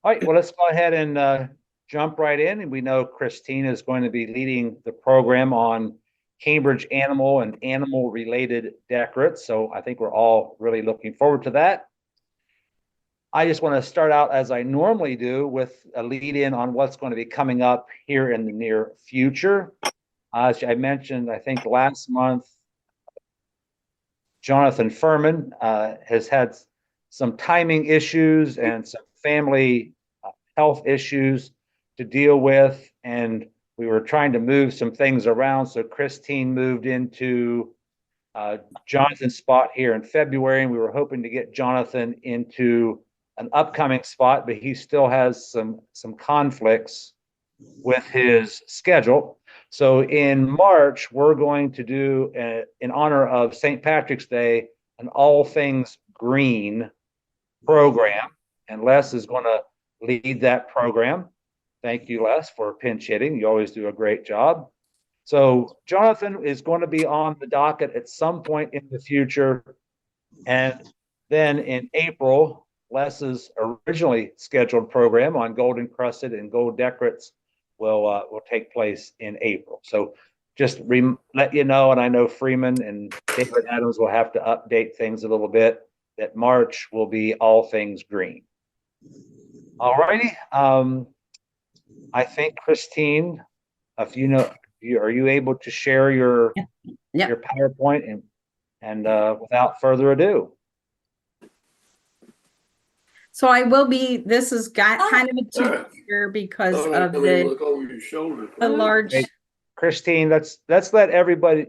All right, well, let's go ahead and jump right in. And we know Christine is going to be leading the program on Cambridge animal and animal related decorates. So I think we're all really looking forward to that. I just want to start out as I normally do with a lead in on what's going to be coming up here in the near future. As I mentioned, I think last month, Jonathan Furman has had some timing issues and some family health issues to deal with. And we were trying to move some things around. So Christine moved into Jonathan's spot here in February. And we were hoping to get Jonathan into an upcoming spot, but he still has some conflicts with his schedule. So in March, we're going to do, in honor of St. Patrick's Day, an all things green program. And Les is going to lead that program. Thank you, Les, for pinch hitting. You always do a great job. So Jonathan is going to be on the docket at some point in the future. And then in April, Les's originally scheduled program on gold encrusted and gold decorates will take place in April. So just let you know, and I know Freeman and David Adams will have to update things a little bit, that March will be all things green. All righty. I think Christine, if you know, are you able to share your your PowerPoint and without further ado? So I will be. This has got kind of a two-parter because of the large. Hey, Christine, let's let everybody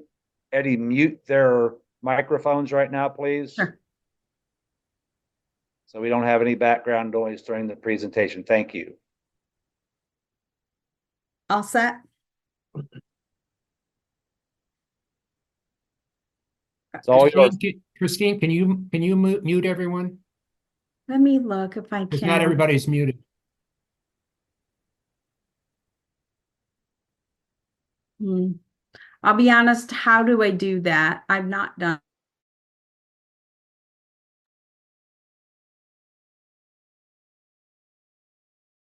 mute their microphones right now, please. Sure. So we don't have any background noise during the presentation. Thank you. All set? It's all yours. Christine, can you mute everyone? Let me look if I Because can. not everybody's muted. I'll be honest, how do I do that? I've not done.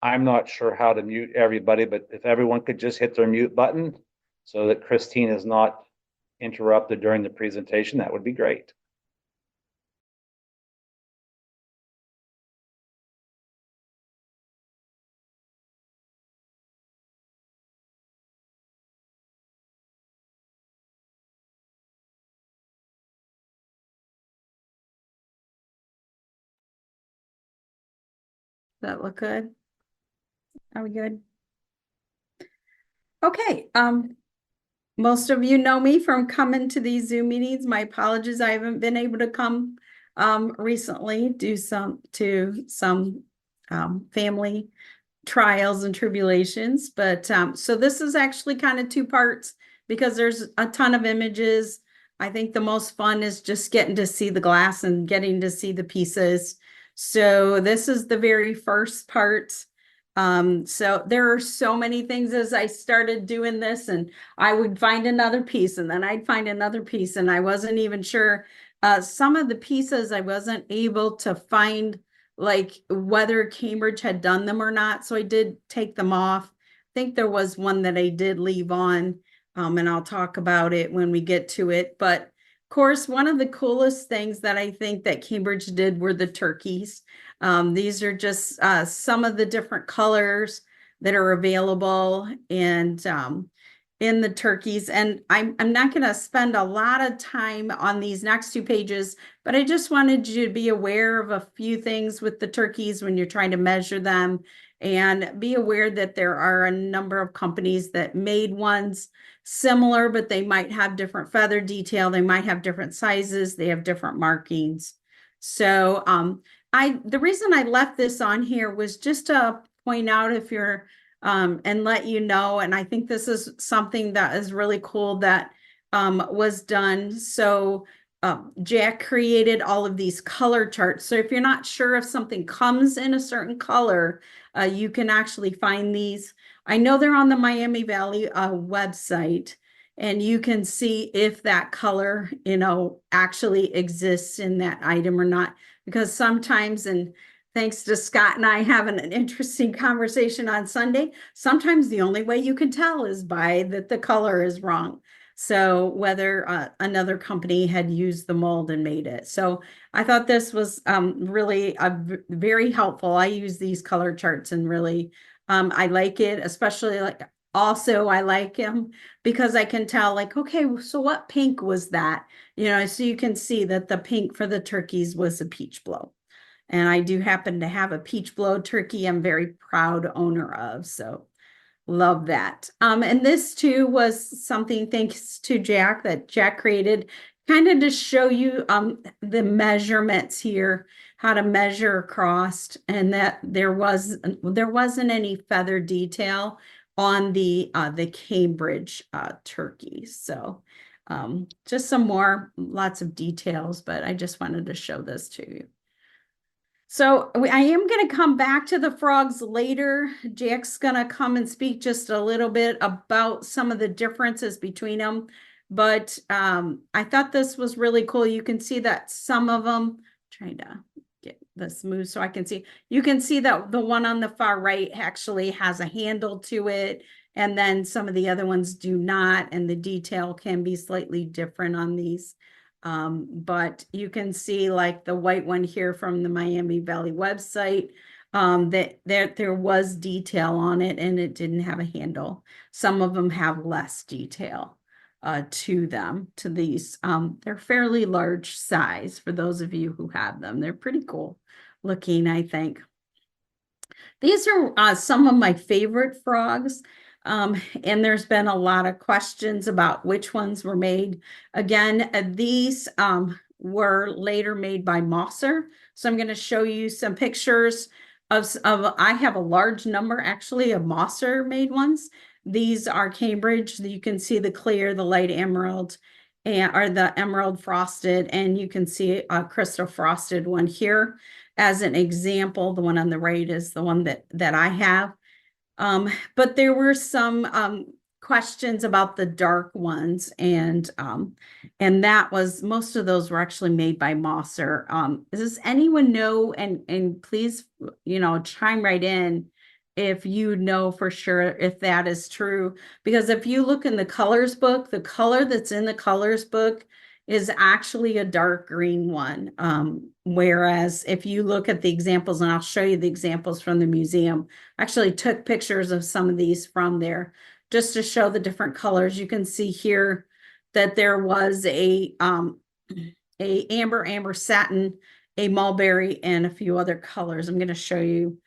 I'm not sure how to mute everybody, but if everyone could just hit their mute button so that Christine is not interrupted during the presentation, that would be great. Does that look good? Are we good? Okay. Most of you know me from coming to these Zoom meetings. My apologies, I haven't been able to come recently due to some family trials and tribulations. But so this is actually kind of two parts because there's a ton of images. I think the most fun is just getting to see the glass and getting to see the pieces. So this is the very first part. So there are so many things as I started doing this, and I would find another piece and then I'd find another piece, and I wasn't even sure. Some of the pieces I wasn't able to find, like whether Cambridge had done them or not. So I did take them off. I think there was one that I did leave on, and I'll talk about it when we get to it. But of course, one of the coolest things that I think that Cambridge did were the turkeys. These are just some of the different colors that are available and in the turkeys. And I'm not going to spend a lot of time on these next two pages, but I just wanted you to be aware of a few things with the turkeys when you're trying to measure them, and be aware that there are a number of companies that made ones similar, but they might have different feather detail. They might have different sizes. They have different markings. So the reason I left this on here was just to point out if you're and let you know, and I think this is something that is really cool that was done. So Jack created all of these color charts. So if you're not sure if something comes in a certain color, you can actually find these. I know they're on the Miami Valley website, and you can see if that color, actually exists in that item or not. Because sometimes, and thanks to Scott and I having an interesting conversation on Sunday, sometimes the only way you can tell is by that the color is wrong. So whether another company had used the mold and made it. So I thought this was really very helpful. I use these color charts and really I like it, especially like also I like them because I can tell like, okay, so what pink was that? You know, so you can see that the pink for the turkeys was a peach blow. And I do happen to have a peach blow turkey I'm very proud owner of. So love that. And this too was something thanks to Jack that Jack created kind of to show you the measurements here, how to measure across, and that there wasn't any feather detail on the Cambridge turkeys. So just some more lots of details, but I just wanted to show this to you. So I am going to come back to the frogs later. Jack's going to come and speak just a little bit about some of the differences between them. But I thought this was really cool. You can see that some of them, trying to get this moved so I can see. You can see that the one on the far right actually has a handle to it. And then some of the other ones do not. And the detail can be slightly different on these. But you can see like the white one here from the Miami Valley website, that there was detail on it and it didn't have a handle. Some of them have less detail to them, to these. They're fairly large size for those of you who have them. They're pretty cool looking, I think. These are some of my favorite frogs. And there's been a lot of questions about which ones were made. Again, these were later made by Mosser. So I'm going to show you some pictures of I have a large number actually of Mosser made ones. These are Cambridge. You can see the clear, the light emerald, or the emerald frosted, and you can see a crystal frosted one here as an example. The one on the right is the one that I have. But there were some questions about the dark ones, and that was most of those were actually made by Mosser. Does anyone know? And please, you know, chime right in if you know for sure if that is true. Because if you look in the colors book, the color that's in the colors book is actually a dark green one. Whereas if you look at the examples, and I'll show you the examples from the museum, I actually took pictures of some of these from there just to show the different colors. You can see here that there was a amber satin, a mulberry, and a few other colors. I'm going to show you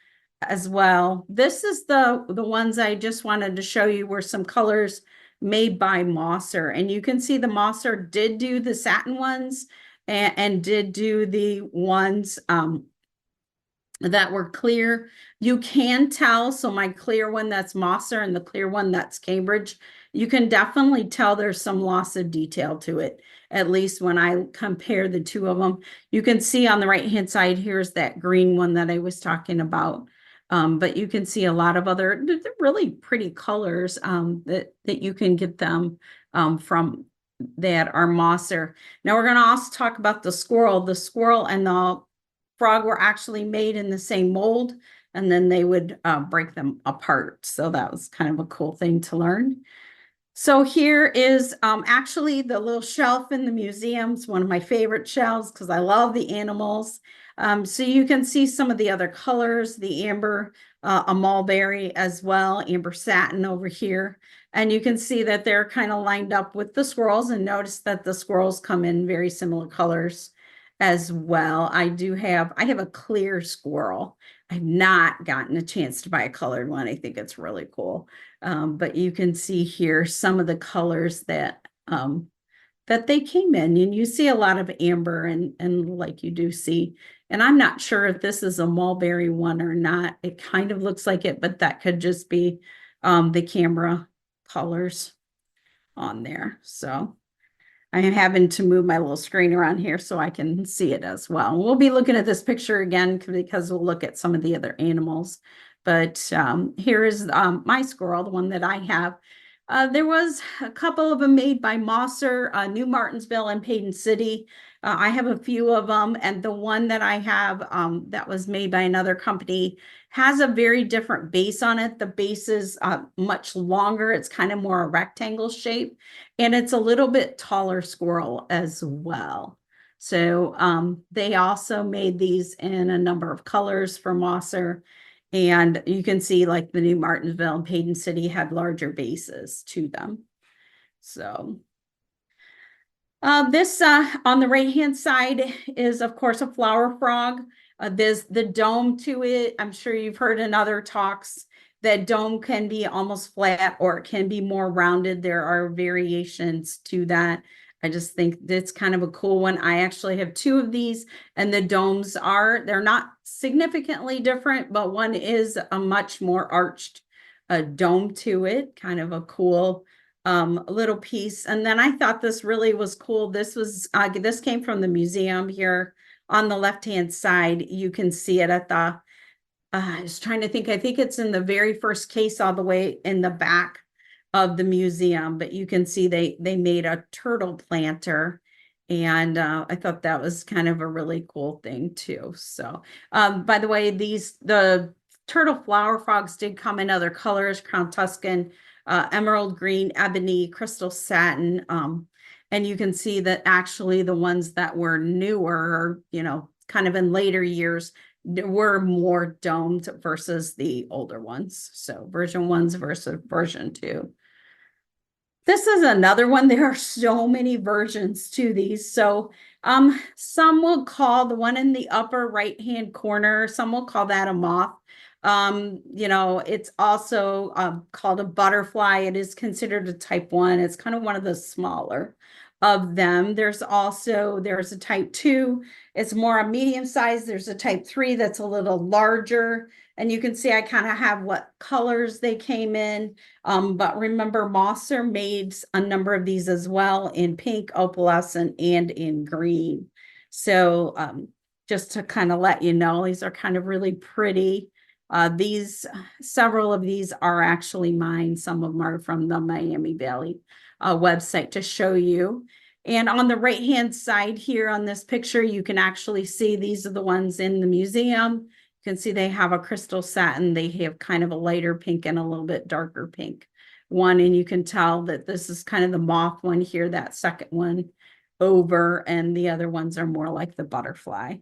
as well. This is the ones I just wanted to show you were some colors made by Mosser, and you can see the Mosser did do the satin ones and did do the ones that were clear. You can tell, so my clear one that's Mosser and the clear one that's Cambridge, you can definitely tell there's some loss of detail to it, at least when I compare the two of them. You can see on the right hand side, here's that green one that I was talking about. But you can see a lot of other they're really pretty colors that you can get them from that are Mosser. Now we're going to also talk about the squirrel. The squirrel and the frog were actually made in the same mold, and then they would break them apart. So that was kind of a cool thing to learn. So here is actually the little shelf in the museums, one of my favorite shelves because I love the animals. So you can see some of the other colors, the amber, a mulberry as well, amber satin over here. And you can see that they're kind of lined up with the squirrels, and notice that the squirrels come in very similar colors as well. I have a clear squirrel. I've not gotten a chance to buy a colored one. I think it's really cool. But you can see here some of the colors that they came in, and you see a lot of amber and like you do see, and I'm not sure if this is a mulberry one or not. It kind of looks like it, but that could just be the camera colors on there. So I am having to move my little screen around here so I can see it as well. We'll be looking at this picture again because we'll look at some of the other animals. But here is my squirrel, the one that I have. There was a couple of them made by Mosser, New Martinsville and Payton City. I have a few of them, and the one that I have that was made by another company has a very different base on it. The base is much longer. It's kind of more a rectangle shape, and it's a little bit taller squirrel as well. So they also made these in a number of colors for Mosser. And you can see like the New Martinsville and Payton City had larger bases to them. So this on the right hand side is of course a flower frog. There's the dome to it. I'm sure you've heard in other talks that dome can be almost flat or it can be more rounded. There are variations to that. I just think that's kind of a cool one. I actually have two of these, and the domes they're not significantly different, but one is a much more arched dome to it, kind of a cool little piece. And then I thought this really was cool. This came from the museum here on the left-hand side. You can see it at the, I was trying to think, I think it's in the very first case all the way in the back of the museum, but you can see they made a turtle planter. And I thought that was kind of a really cool thing too. So by the way, the turtle flower frogs did come in other colors: Crown Tuscan, emerald green, ebony, crystal satin. And you can see that actually the ones that were newer, kind of in later years, were more domed versus the older ones. So version 1 versus version 2. This is another one. There are so many versions to these. So some will call the one in the upper right-hand corner, some will call that a moth. It's also called a butterfly. It is considered a type 1. It's kind of one of the smaller of them. There's a type 2. It's more a medium size. There's a type 3 that's a little larger. And you can see I kind of have what colors they came in. But remember, Mosser made a number of these as well in pink, opalescent, and in green. So just to kind of let you know, these are kind of really pretty. Several of these are actually mine. Some of them are from the Miami Valley website to show you. And on the right-hand side here on this picture, you can actually see these are the ones in the museum. You can see they have a crystal satin. They have kind of a lighter pink and a little bit darker pink one. And you can tell that this is kind of the moth one here, that second one over, and the other ones are more like the butterfly.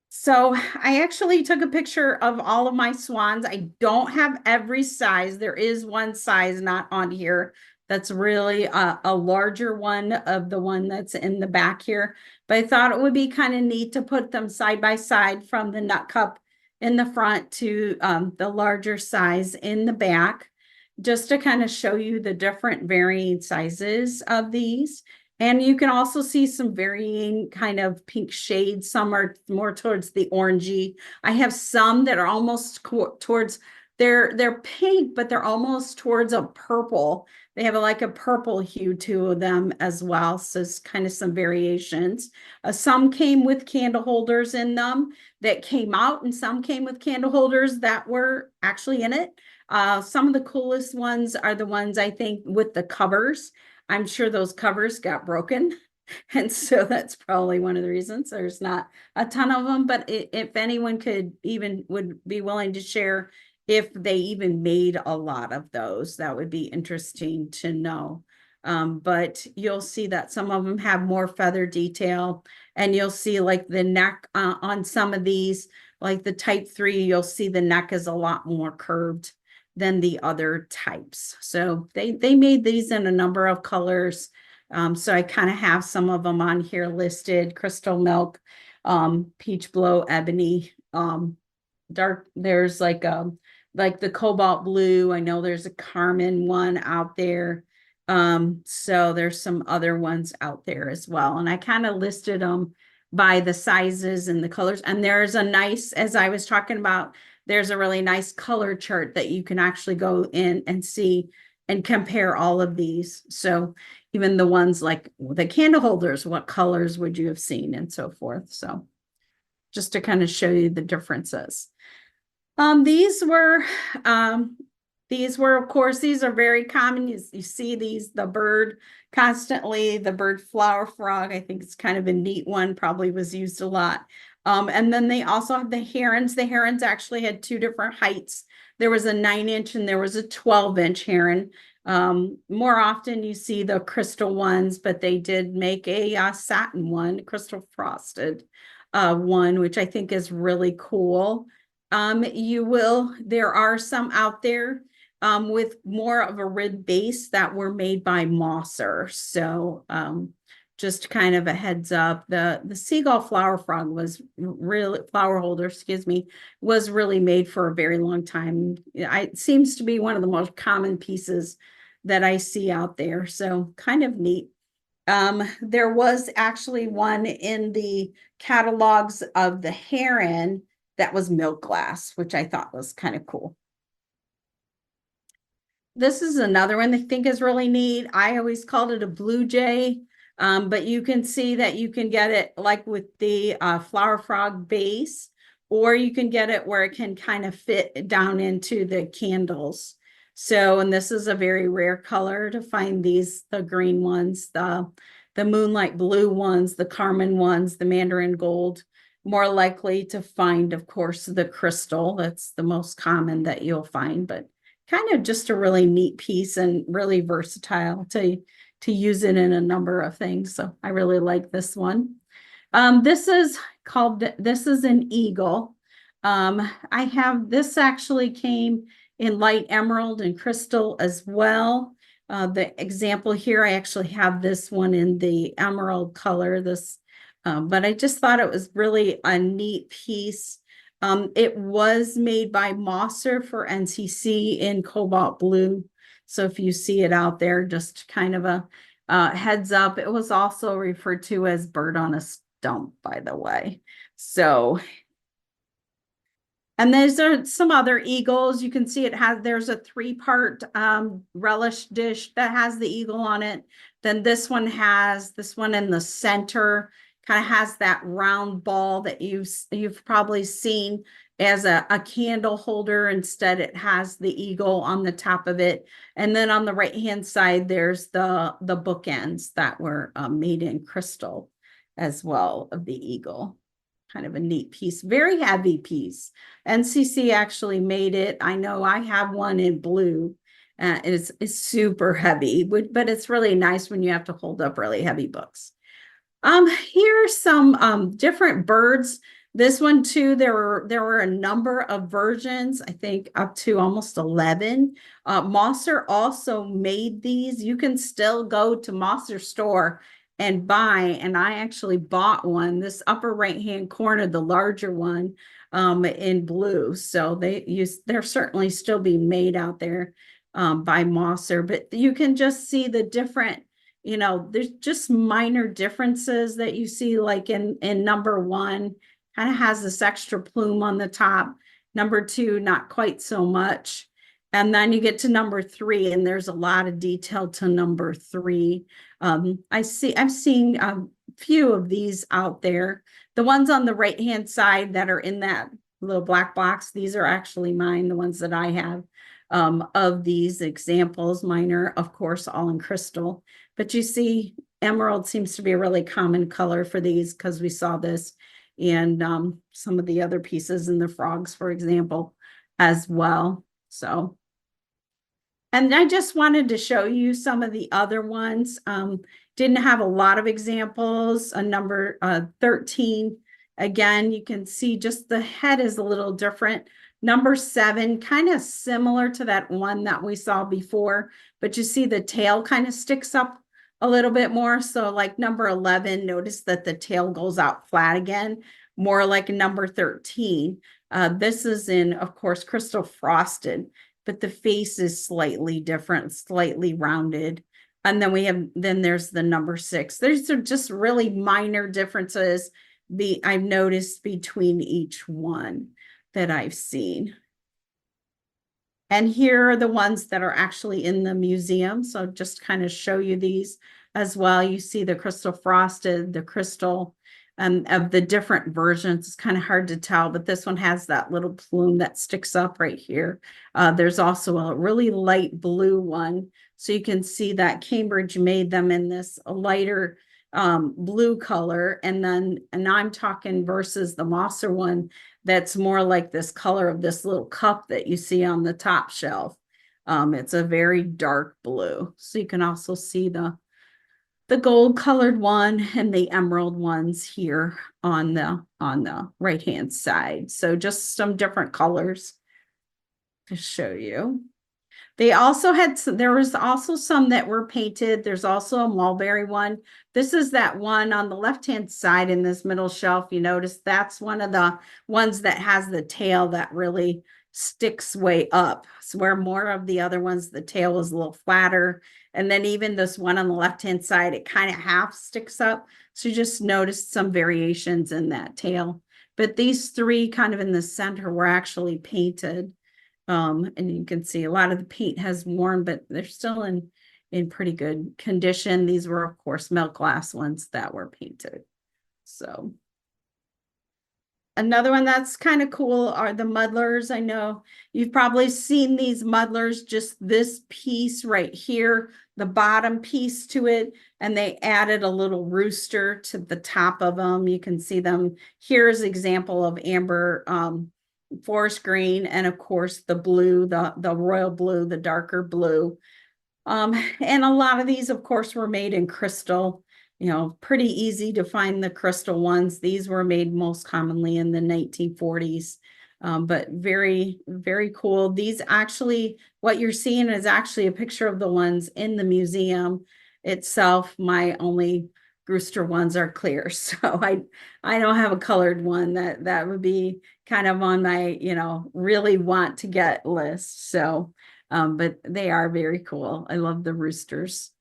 So I actually took a picture of all of my swans. I don't have every size. There is one size not on here that's really a larger one of the one that's in the back here. But I thought it would be kind of neat to put them side by side, from the nut cup in the front to the larger size in the back, just to kind of show you the different varying sizes of these. And you can also see some varying kind of pink shades. Some are more towards the orangey. I have some that are almost towards, they're pink, but they're almost towards a purple. They have like a purple hue to them as well. So it's kind of some variations. Some came with candle holders in them that came out, and some came with candle holders that were actually in it. Some of the coolest ones are the ones, I think, with the covers. I'm sure those covers got broken. And so that's probably one of the reasons there's not a ton of them. But if anyone would be willing to share if they even made a lot of those, that would be interesting to know. But you'll see that some of them have more feather detail, and you'll see like the neck on some of these, like the type 3, you'll see the neck is a lot more curved than the other types. So they made these in a number of colors. So I kind of have some of them on here listed: crystal milk, peach blow, ebony, dark. There's like the cobalt blue. I know there's a carmine one out there. So there's some other ones out there as well. And I kind of listed them by the sizes and the colors. And there's a nice, as I was talking about, there's a really nice color chart that you can actually go in and see and compare all of these. So even the ones like the candle holders, what colors would you have seen, and so forth. So just to kind of show you the differences. These these were, of course, these are very common. You see these, the bird constantly, the bird flower frog. I think it's kind of a neat one, probably was used a lot. And then they also have the herons. The herons actually had two different heights. There was a 9-inch and there was a 12-inch heron. More often you see the crystal ones, but they did make a satin one, crystal frosted one, which I think is really cool. There are some out there with more of a red base that were made by Mosser. So just kind of a heads up, the seagull flower frog was really, flower holder, excuse me, was really made for a very long time. It seems to be one of the most common pieces that I see out there. So kind of neat. There was actually one in the catalogs of the heron that was milk glass, which I thought was kind of cool. This is another one I think is really neat. I always called it a blue jay, but you can see that you can get it like with the flower frog base, or you can get it where it can kind of fit down into the candles. So, and this is a very rare color to find these, the green ones, the moonlight blue ones, the carmine ones, the mandarin gold. More likely to find, of course, the crystal. That's the most common that you'll find, but kind of just a really neat piece and really versatile to use it in a number of things. So I really like this one. This is an eagle. This actually came in light emerald and crystal as well. The example here, I actually have this one in the emerald color, but I just thought it was really a neat piece. It was made by Mosser for NCC in cobalt blue. So if you see it out there, just kind of a heads up. It was also referred to as bird on a stump, by the way. So, and there's some other eagles. You can see there's a 3-part relish dish that has the eagle on it. Then this one in the center kind of has that round ball that you've probably seen as a candle holder. Instead, it has the eagle on the top of it. And then on the right-hand side, there's the bookends that were made in crystal as well of the eagle. Kind of a neat piece, very heavy piece. NCC actually made it. I know I have one in blue. It's super heavy, but it's really nice when you have to hold up really heavy books. Here are some different birds. This one too, there were a number of versions, I think up to almost 11. Mosser also made these. You can still go to Mosser store and buy, and I actually bought one, this upper right-hand corner, the larger one in blue. So they're certainly still being made out there by Mosser, but you can just see the different, there's just minor differences that you see, like in number 1, kind of has this extra plume on the top. Number 2, not quite so much. And then you get to number 3, and there's a lot of detail to number 3. I've seen a few of these out there. The ones on the right-hand side that are in that little black box, these are actually mine, the ones that I have of these examples. Mine are, of course, all in crystal. But you see, emerald seems to be a really common color for these because we saw this in some of the other pieces in the frogs, for example, as well. So, and I just wanted to show you some of the other ones. Didn't have a lot of examples. Number 13, again, you can see just the head is a little different. Number 7, kind of similar to that one that we saw before, but you see the tail kind of sticks up a little bit more. So like number 11, notice that the tail goes out flat again, more like number 13. This is in, of course, crystal frosted, but the face is slightly different, slightly rounded. And then there's the number 6. There's just really minor differences I've noticed between each one that I've seen. And here are the ones that are actually in the museum. So just kind of show you these as well. You see the crystal frosted, the crystal of the different versions. It's kind of hard to tell, but this one has that little plume that sticks up right here. There's also a really light blue one. So you can see that Cambridge made them in this lighter blue color. And I'm talking versus the Mosser one that's more like this color of this little cup that you see on the top shelf. It's a very dark blue. So you can also see the gold colored one and the emerald ones here on the right hand side. So just some different colors to show you. They also had, there was also some that were painted. There's also a mulberry one. This is that one on the left-hand side in this middle shelf. You notice that's one of the ones that has the tail that really sticks way up. So where more of the other ones, the tail was a little flatter. And then even this one on the left-hand side, it kind of half sticks up. So you just noticed some variations in that tail. But these three kind of in the center were actually painted. And you can see a lot of the paint has worn, but they're still in pretty good condition. These were, of course, milk glass ones that were painted. So another one that's kind of cool are the muddlers. I know you've probably seen these muddlers, just this piece right here, the bottom piece to it, and they added a little rooster to the top of them. You can see them. Here's an example of amber forest green, and of course the blue, the royal blue, the darker blue. And a lot of these, of course, were made in crystal. You know, pretty easy to find the crystal ones. These were made most commonly in the 1940s. But very, very cool. These actually, what you're seeing is actually a picture of the ones in the museum itself. My only Brewster ones are clear. So I don't have a colored one. That would be kind of on my, really want to get list. So, but they are very cool. I love the roosters.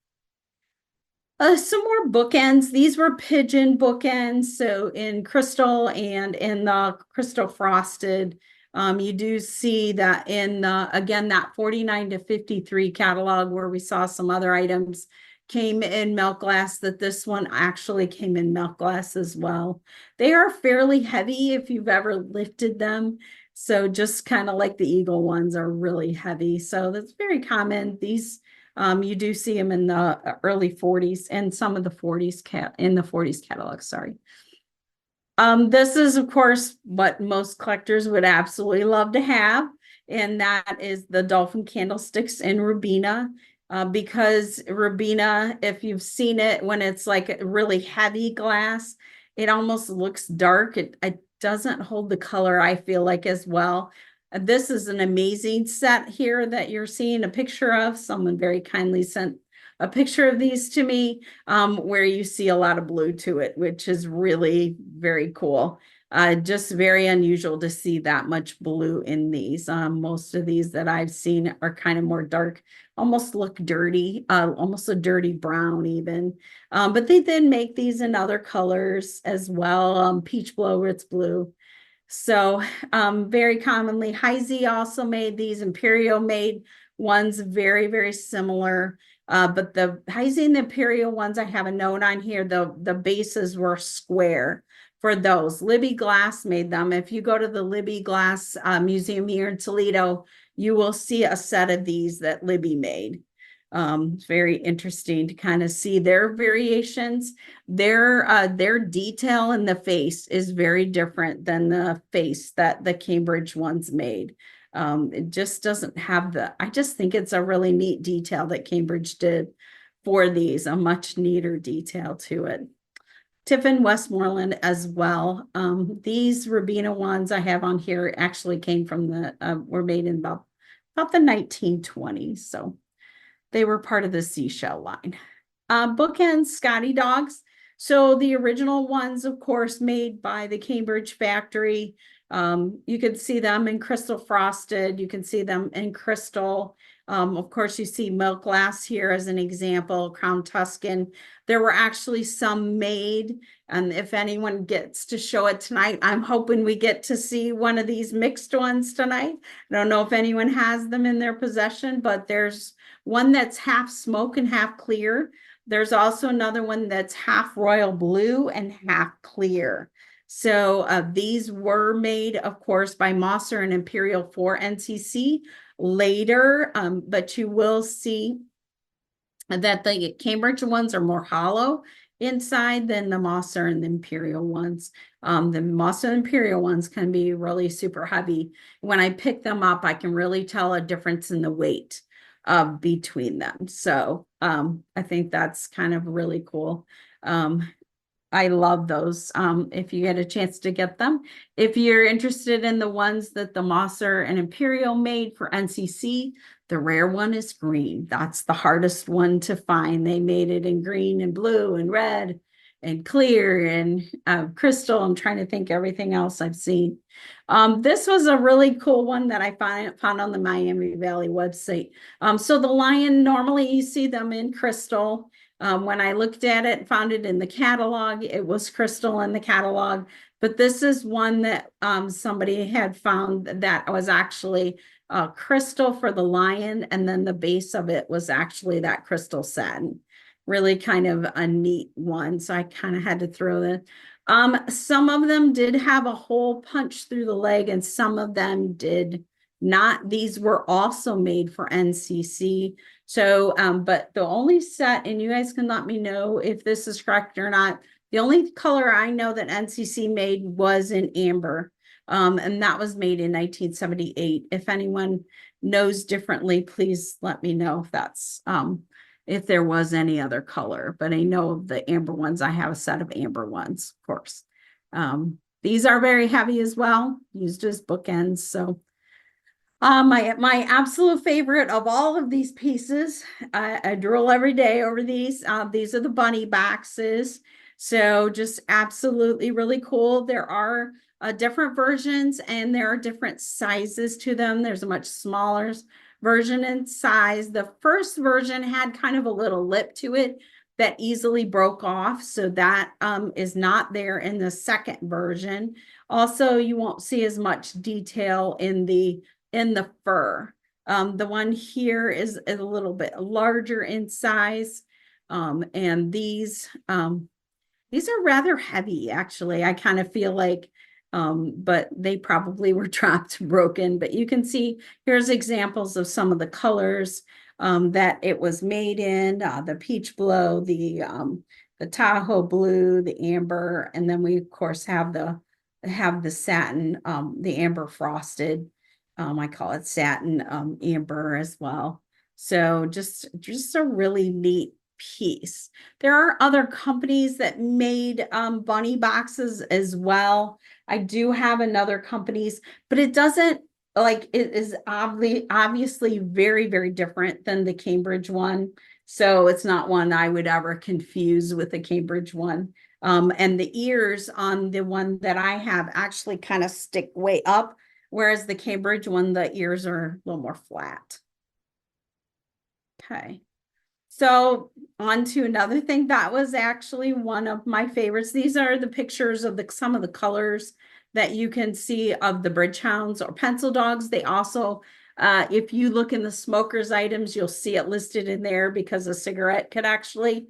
Some more bookends. These were pigeon bookends. So in crystal and in the crystal frosted, you do see that in again, that 49 to 53 catalog where we saw some other items came in milk glass, that this one actually came in milk glass as well. They are fairly heavy if you've ever lifted them. So just kind of like the eagle ones are really heavy. So that's very common. These you do see them in the early 40s and some of the 40s in the 40s catalog, sorry. This is, of course, what most collectors would absolutely love to have, and that is the dolphin candlesticks in Rubina. Because Rubina, if you've seen it, when it's like a really heavy glass, it almost looks dark. It doesn't hold the color, I feel like, as well. This is an amazing set here that you're seeing a picture of. Someone very kindly sent a picture of these to me, where you see a lot of blue to it, which is really very cool. Just very unusual to see that much blue in these. Most of these that I've seen are kind of more dark, almost look dirty, almost a dirty brown even. But they did make these in other colors as well, peach blow, Ritz blue. So very commonly, Heisey also made these. Imperial made ones very, very similar. But the Heisey and the Imperial ones, I have a note on here, the bases were square for those. Libby Glass made them. If you go to the Libby Glass Museum here in Toledo, you will see a set of these that Libby made. It's very interesting to kind of see their variations. Their detail in the face is very different than the face that the Cambridge ones made. It just doesn't have I just think it's a really neat detail that Cambridge did for these, a much neater detail to it. Tiffin Westmoreland as well. These Rubina ones I have on here actually came from were made in about the 1920s. So they were part of the seashell line. Bookends, Scotty dogs. So the original ones, of course, made by the Cambridge factory. You can see them in crystal frosted. You can see them in crystal. Of course, you see milk glass here as an example, Crown Tuscan. There were actually some made, and if anyone gets to show it tonight, I'm hoping we get to see one of these mixed ones tonight. I don't know if anyone has them in their possession, but there's one that's half smoke and half clear. There's also another one that's half royal blue and half clear. So these were made, of course, by Mosser and Imperial for NCC later, but you will see that the Cambridge ones are more hollow inside than the Mosser and the Imperial ones. The Mosser and Imperial ones can be really super heavy. When I pick them up, I can really tell a difference in the weight between them. So I think that's kind of really cool. I love those. If you get a chance to get them. If you're interested in the ones that the Mosser and Imperial made for NCC, the rare one is green. That's the hardest one to find. They made it in green and blue and red and clear and crystal. I'm trying to think everything else I've seen. This was a really cool one that I found on the Miami Valley website. So the lion, normally you see them in crystal. When I looked at it, found it in the catalog, it was crystal in the catalog, but this is one that somebody had found that was actually crystal for the lion, and then the base of it was actually that crystal satin. Really kind of a neat one, so I kind of had to throw that. Some of them did have a hole punched through the leg, and some of them did not. These were also made for NCC. So, but the only set, and you guys can let me know if this is correct or not, the only color I know that NCC made was in amber. And that was made in 1978. If anyone knows differently, please let me know if that's, if there was any other color, but I know the amber ones, I have a set of amber ones, of course. These are very heavy as well, used as bookends. So my absolute favorite of all of these pieces, I drool every day over these. These are the bunny boxes. So just absolutely really cool. There are different versions and there are different sizes to them. There's a much smaller version in size. The first version had kind of a little lip to it that easily broke off. So that is not there in the second version. Also, you won't see as much detail in the fur. The one here is a little bit larger in size. And these are rather heavy, actually. I kind of feel like, but they probably were dropped, broken. But you can see here's examples of some of the colors that it was made in, the peach blow, the Tahoe blue, the amber, and then we of course have the satin, the amber frosted. I call it satin amber as well. So just a really neat piece. There are other companies that made bunny boxes as well. I do have another companies, but it doesn't, like, it is obviously very, very different than the Cambridge one. So it's not one I would ever confuse with the Cambridge one. And the ears on the one that I have actually kind of stick way up, whereas the Cambridge one, the ears are a little more flat. Okay. So on to another thing that was actually one of my favorites. These are the pictures of some of the colors that you can see of the bridge hounds or pencil dogs. They also, if you look in the smokers items, you'll see it listed in there because a cigarette could actually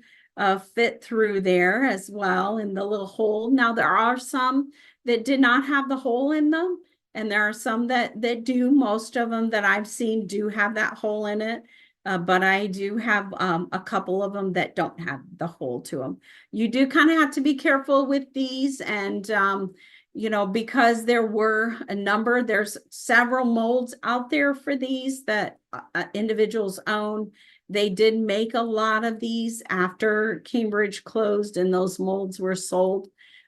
fit through there as well in the little hole. Now there are some that did not have the hole in them, and there are some that do. Most of them that I've seen do have that hole in it. But I do have a couple of them that don't have the hole to them. You do kind of have to be careful with these, and you know, because there were a number, there's several molds out there for these that individuals own. They did make a lot of these after Cambridge closed and those molds were sold.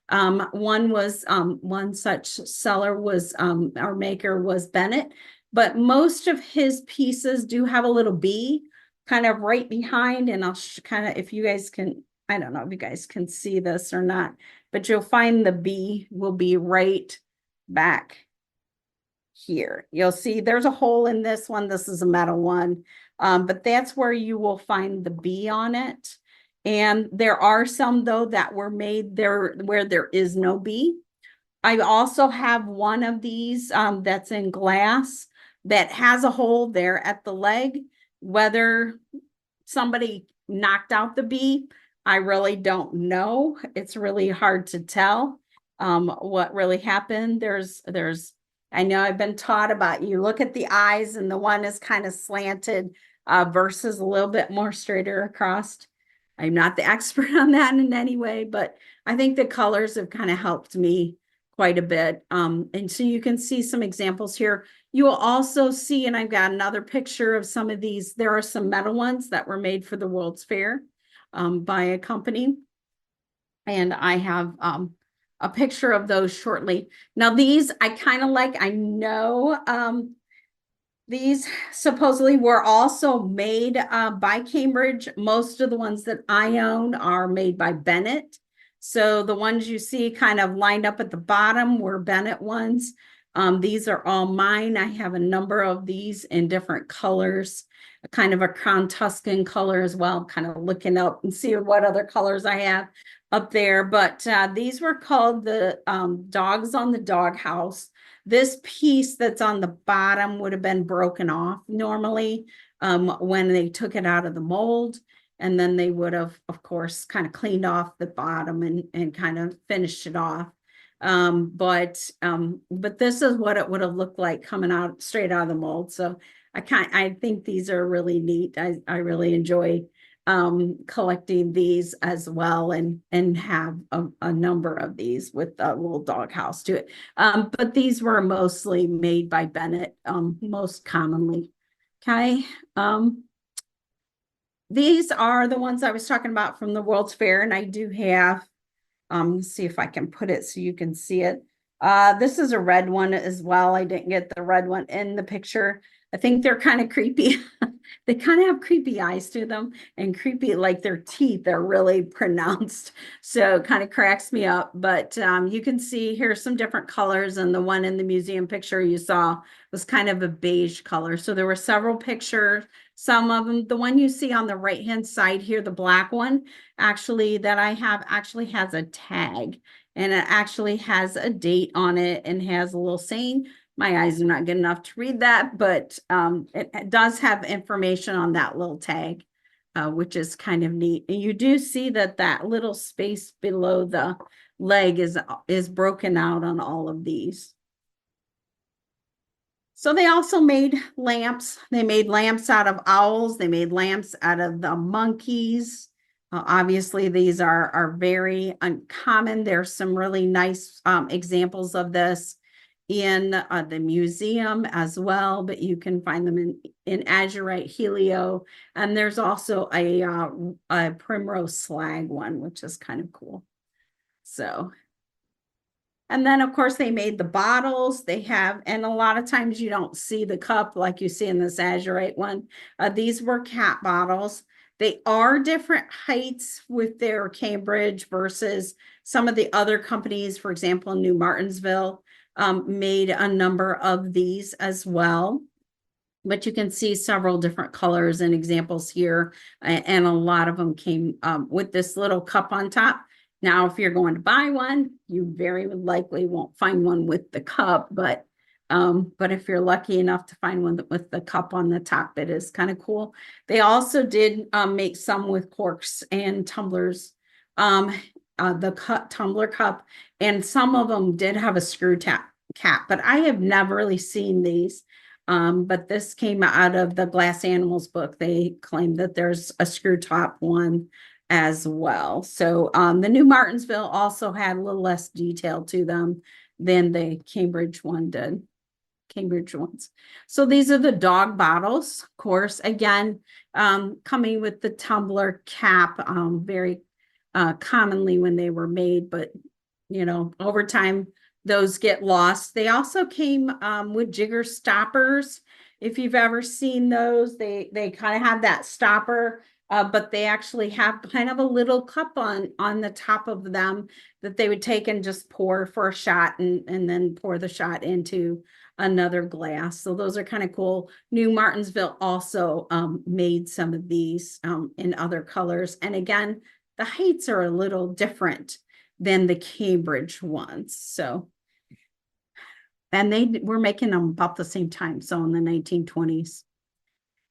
One such seller was, our maker was Bennett. But most of his pieces do have a little B kind of right behind, and I'll kind of, if you guys can, I don't know if you guys can see this or not, but you'll find the B will be right back here. You'll see there's a hole in this one. This is a metal one, but that's where you will find the B on it. And there are some, though, that were made there where there is no B. I also have one of these that's in glass that has a hole there at the leg. Whether somebody knocked out the bee, I really don't know. It's really hard to tell what really happened. I know I've been taught about, you look at the eyes and the one is kind of slanted versus a little bit more straighter across. I'm not the expert on that in any way, but I think the colors have kind of helped me quite a bit. And so you can see some examples here. You will also see, and I've got another picture of some of these. There are some metal ones that were made for the World's Fair by a company. And I have a picture of those shortly. Now these I kind of like, I know these supposedly were also made by Cambridge. Most of the ones that I own are made by Bennett. So the ones you see kind of lined up at the bottom were Bennett ones. These are all mine. I have a number of these in different colors, kind of a crown Tuscan color as well, kind of looking up and seeing what other colors I have up there. But these were called the dogs on the doghouse. This piece that's on the bottom would have been broken off normally when they took it out of the mold. And then they would have, of course, kind of cleaned off the bottom and kind of finished it off. But this is what it would have looked like coming out straight out of the mold. So I think these are really neat. I really enjoy collecting these as well and have a number of these with a little doghouse to it. But these were mostly made by Bennett, most commonly. Okay. These are the ones I was talking about from the World's Fair, and I do have, let's see if I can put it so you can see it. This is a red one as well. I didn't get the red one in the picture. I think they're kind of creepy. They kind of have creepy eyes to them and creepy, like their teeth are really pronounced. So it kind of cracks me up. But you can see here's some different colors. And the one in the museum picture you saw was kind of a beige color. So there were several pictures. Some of them, the one you see on the right-hand side here, the black one, actually that I have actually has a tag. And it actually has a date on it and has a little saying. My eyes are not good enough to read that, but it does have information on that little tag, which is kind of neat. And you do see that that little space below the leg is broken out on all of these. So they also made lamps. They made lamps out of owls. They made lamps out of the monkeys. Obviously, these are very uncommon. There's some really nice examples of this in the museum as well, but you can find them in azurite helio. And there's also a primrose slag one, which is kind of cool. So, and then of course they made the bottles they have, and a lot of times you don't see the cup like you see in this azurite one. These were cat bottles. They are different heights with their Cambridge versus some of the other companies. For example, in New Martinsville, made a number of these as well. But you can see several different colors and examples here. And a lot of them came with this little cup on top. Now, if you're going to buy one, you very likely won't find one with the cup, but if you're lucky enough to find one with the cup on the top, it is kind of cool. They also did make some with corks and tumblers, the tumbler cup, and some of them did have a screw cap, but I have never really seen these. But this came out of the Glass Animals book. They claim that there's a screw top one as well. So the New Martinsville also had a little less detail to them than the Cambridge one did. Cambridge ones. So these are the dog bottles, of course, again, coming with the tumbler cap, very commonly when they were made, but you know, over time, those get lost. They also came with jigger stoppers. If you've ever seen those, they kind of have that stopper, but they actually have kind of a little cup on the top of them that they would take and just pour for a shot and then pour the shot into another glass. So those are kind of cool. New Martinsville also made some of these in other colors. And again, the heights are a little different than the Cambridge ones. So, and they were making them about the same time. So in the 1920s.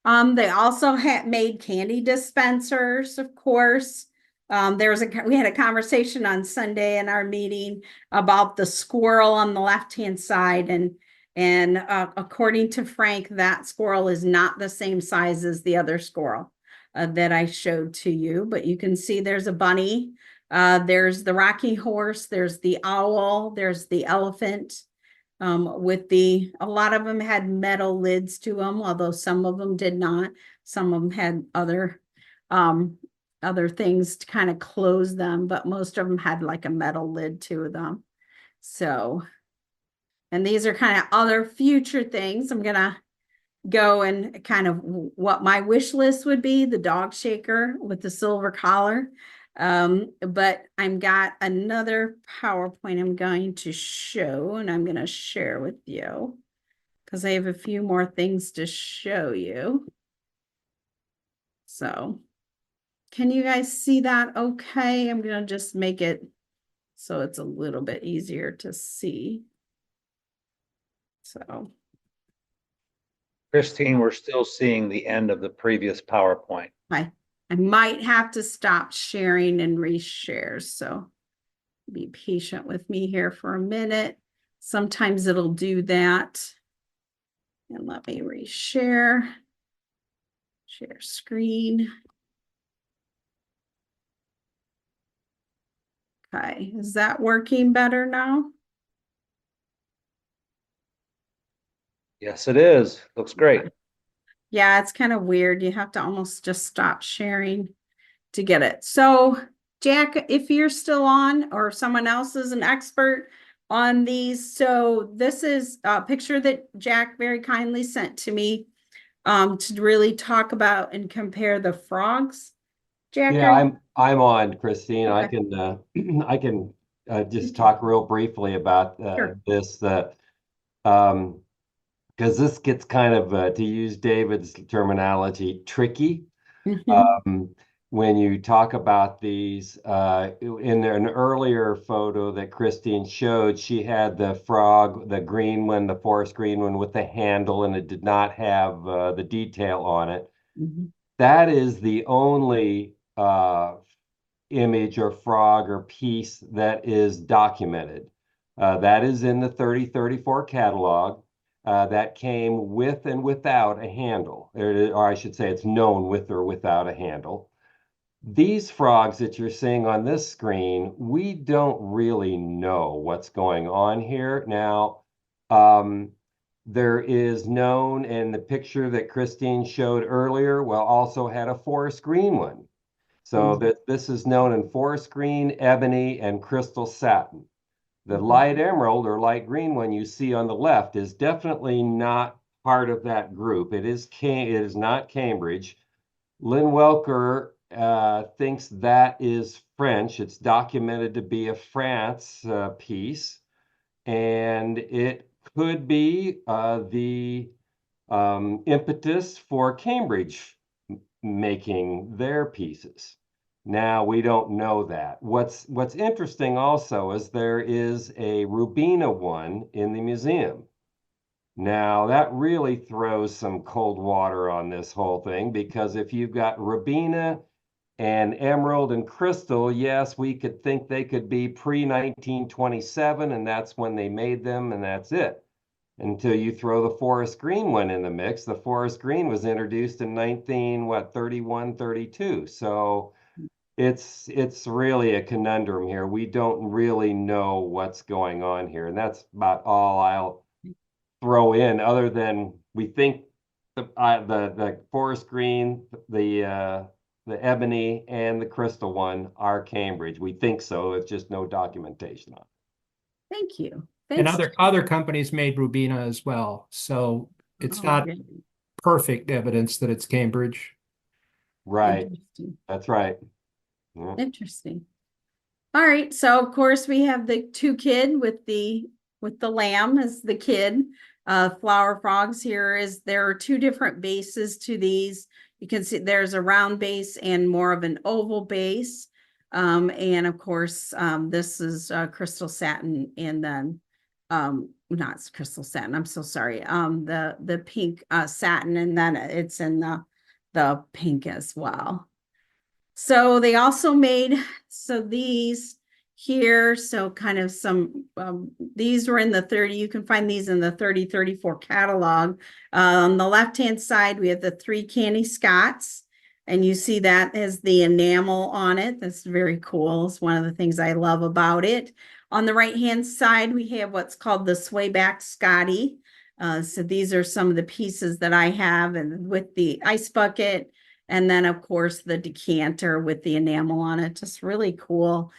They also had made candy dispensers, of course. We had a conversation on Sunday in our meeting about the squirrel on the left-hand side, and according to Frank, that squirrel is not the same size as the other squirrel that I showed to you, but you can see there's a bunny, there's the rocking horse, there's the owl, there's the elephant. A lot of them had metal lids to them, although some of them did not. Some of them had other things to kind of close them, but most of them had like a metal lid to them. So, and these are kind of other future things. I'm gonna go and kind of what my wish list would be, the dog shaker with the silver collar. But I've got another PowerPoint I'm going to show, and I'm going to share with you because I have a few more things to show you. So can you guys see that okay? I'm going to just make it so it's a little bit easier to see. So Christine, we're still seeing the end of the previous PowerPoint. I might have to stop sharing and reshare, so be patient with me here for a minute. Sometimes it'll do that. And let me reshare. Share screen. Okay, is that working better now? Yes, it is. Looks great. Yeah, it's kind of weird. You have to almost just stop sharing to get it. So, Jack, if you're still on or someone else is an expert on these, so this is a picture that Jack very kindly sent to me to really talk about and compare the frogs. Jack, Yeah, I'm on, Christine. I Okay. can I can just talk real briefly about Sure. this because this gets kind of to use David's terminology, tricky. Mhm. When you talk about these, in an earlier photo that Christine showed, she had the frog, the green one, the forest green one with the handle, and it did not have the detail on it. Mhm. That is the only image or frog or piece that is documented. That is in the 3034 catalog. That came with and without a handle, or I should say it's known with or without a handle. These frogs that you're seeing on this screen, we don't really know what's going on here. Now, there is known in the picture that Christine showed earlier, well, also had a forest green one. So this is known in forest green, ebony, and crystal satin. The light emerald or light green one you see on the left is definitely not part of that group. It is not Cambridge. Lynn Welker thinks that is French. It's documented to be a France piece, and it could be the impetus for Cambridge making their pieces. Now we don't know that. What's interesting also is there is a Rubina one in the museum. Now that really throws some cold water on this whole thing, because if you've got Rubina and emerald and crystal, yes, we could think they could be pre-1927, and that's when they made them, and that's it. Until you throw the forest green one in the mix. The forest green was introduced in 31, 32. So it's really a conundrum here. We don't really know what's going on here, and that's about all I'll throw in, other than we think the forest green, the ebony, and the crystal one are Cambridge. We think so. It's just no documentation on it. Thank you. And Thanks. other companies made Rubina as well. So it's Oh, not yeah. perfect evidence that it's Cambridge. Right. Interesting. That's right. Yeah. Interesting. All right, so of course we have the two kid with the lamb as the kid. Flower frogs there are two different bases to these. You can see there's a round base and more of an oval base. And of course, this is crystal satin, and then not crystal satin, I'm so sorry, the pink satin, and then it's in the pink as well. So they also made, so these here, so kind of some, these were in the 30, you can find these in the 30-34 catalog. On the left-hand side, we have the 3 candy Scots, and you see that as the enamel on it. That's very cool. It's one of the things I love about it. On the right-hand side, we have what's called the Swayback Scotty. So these are some of the pieces that I have, and with the ice bucket, and then, of course, the decanter with the enamel on it, just really cool.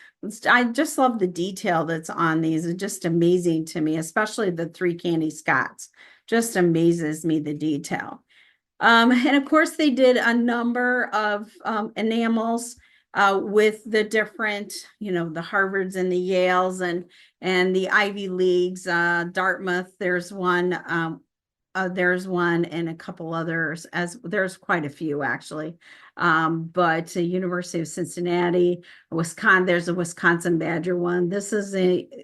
I just love the detail that's on these. It's just amazing to me, especially the 3 candy Scots. Just amazes me, the detail. And of course, they did a number of enamels with the different, the Harvards and the Yales and the Ivy Leagues, Dartmouth. There's one and a couple others, as there's quite a few actually. But the University of Cincinnati, Wisconsin, there's a Wisconsin Badger one. This is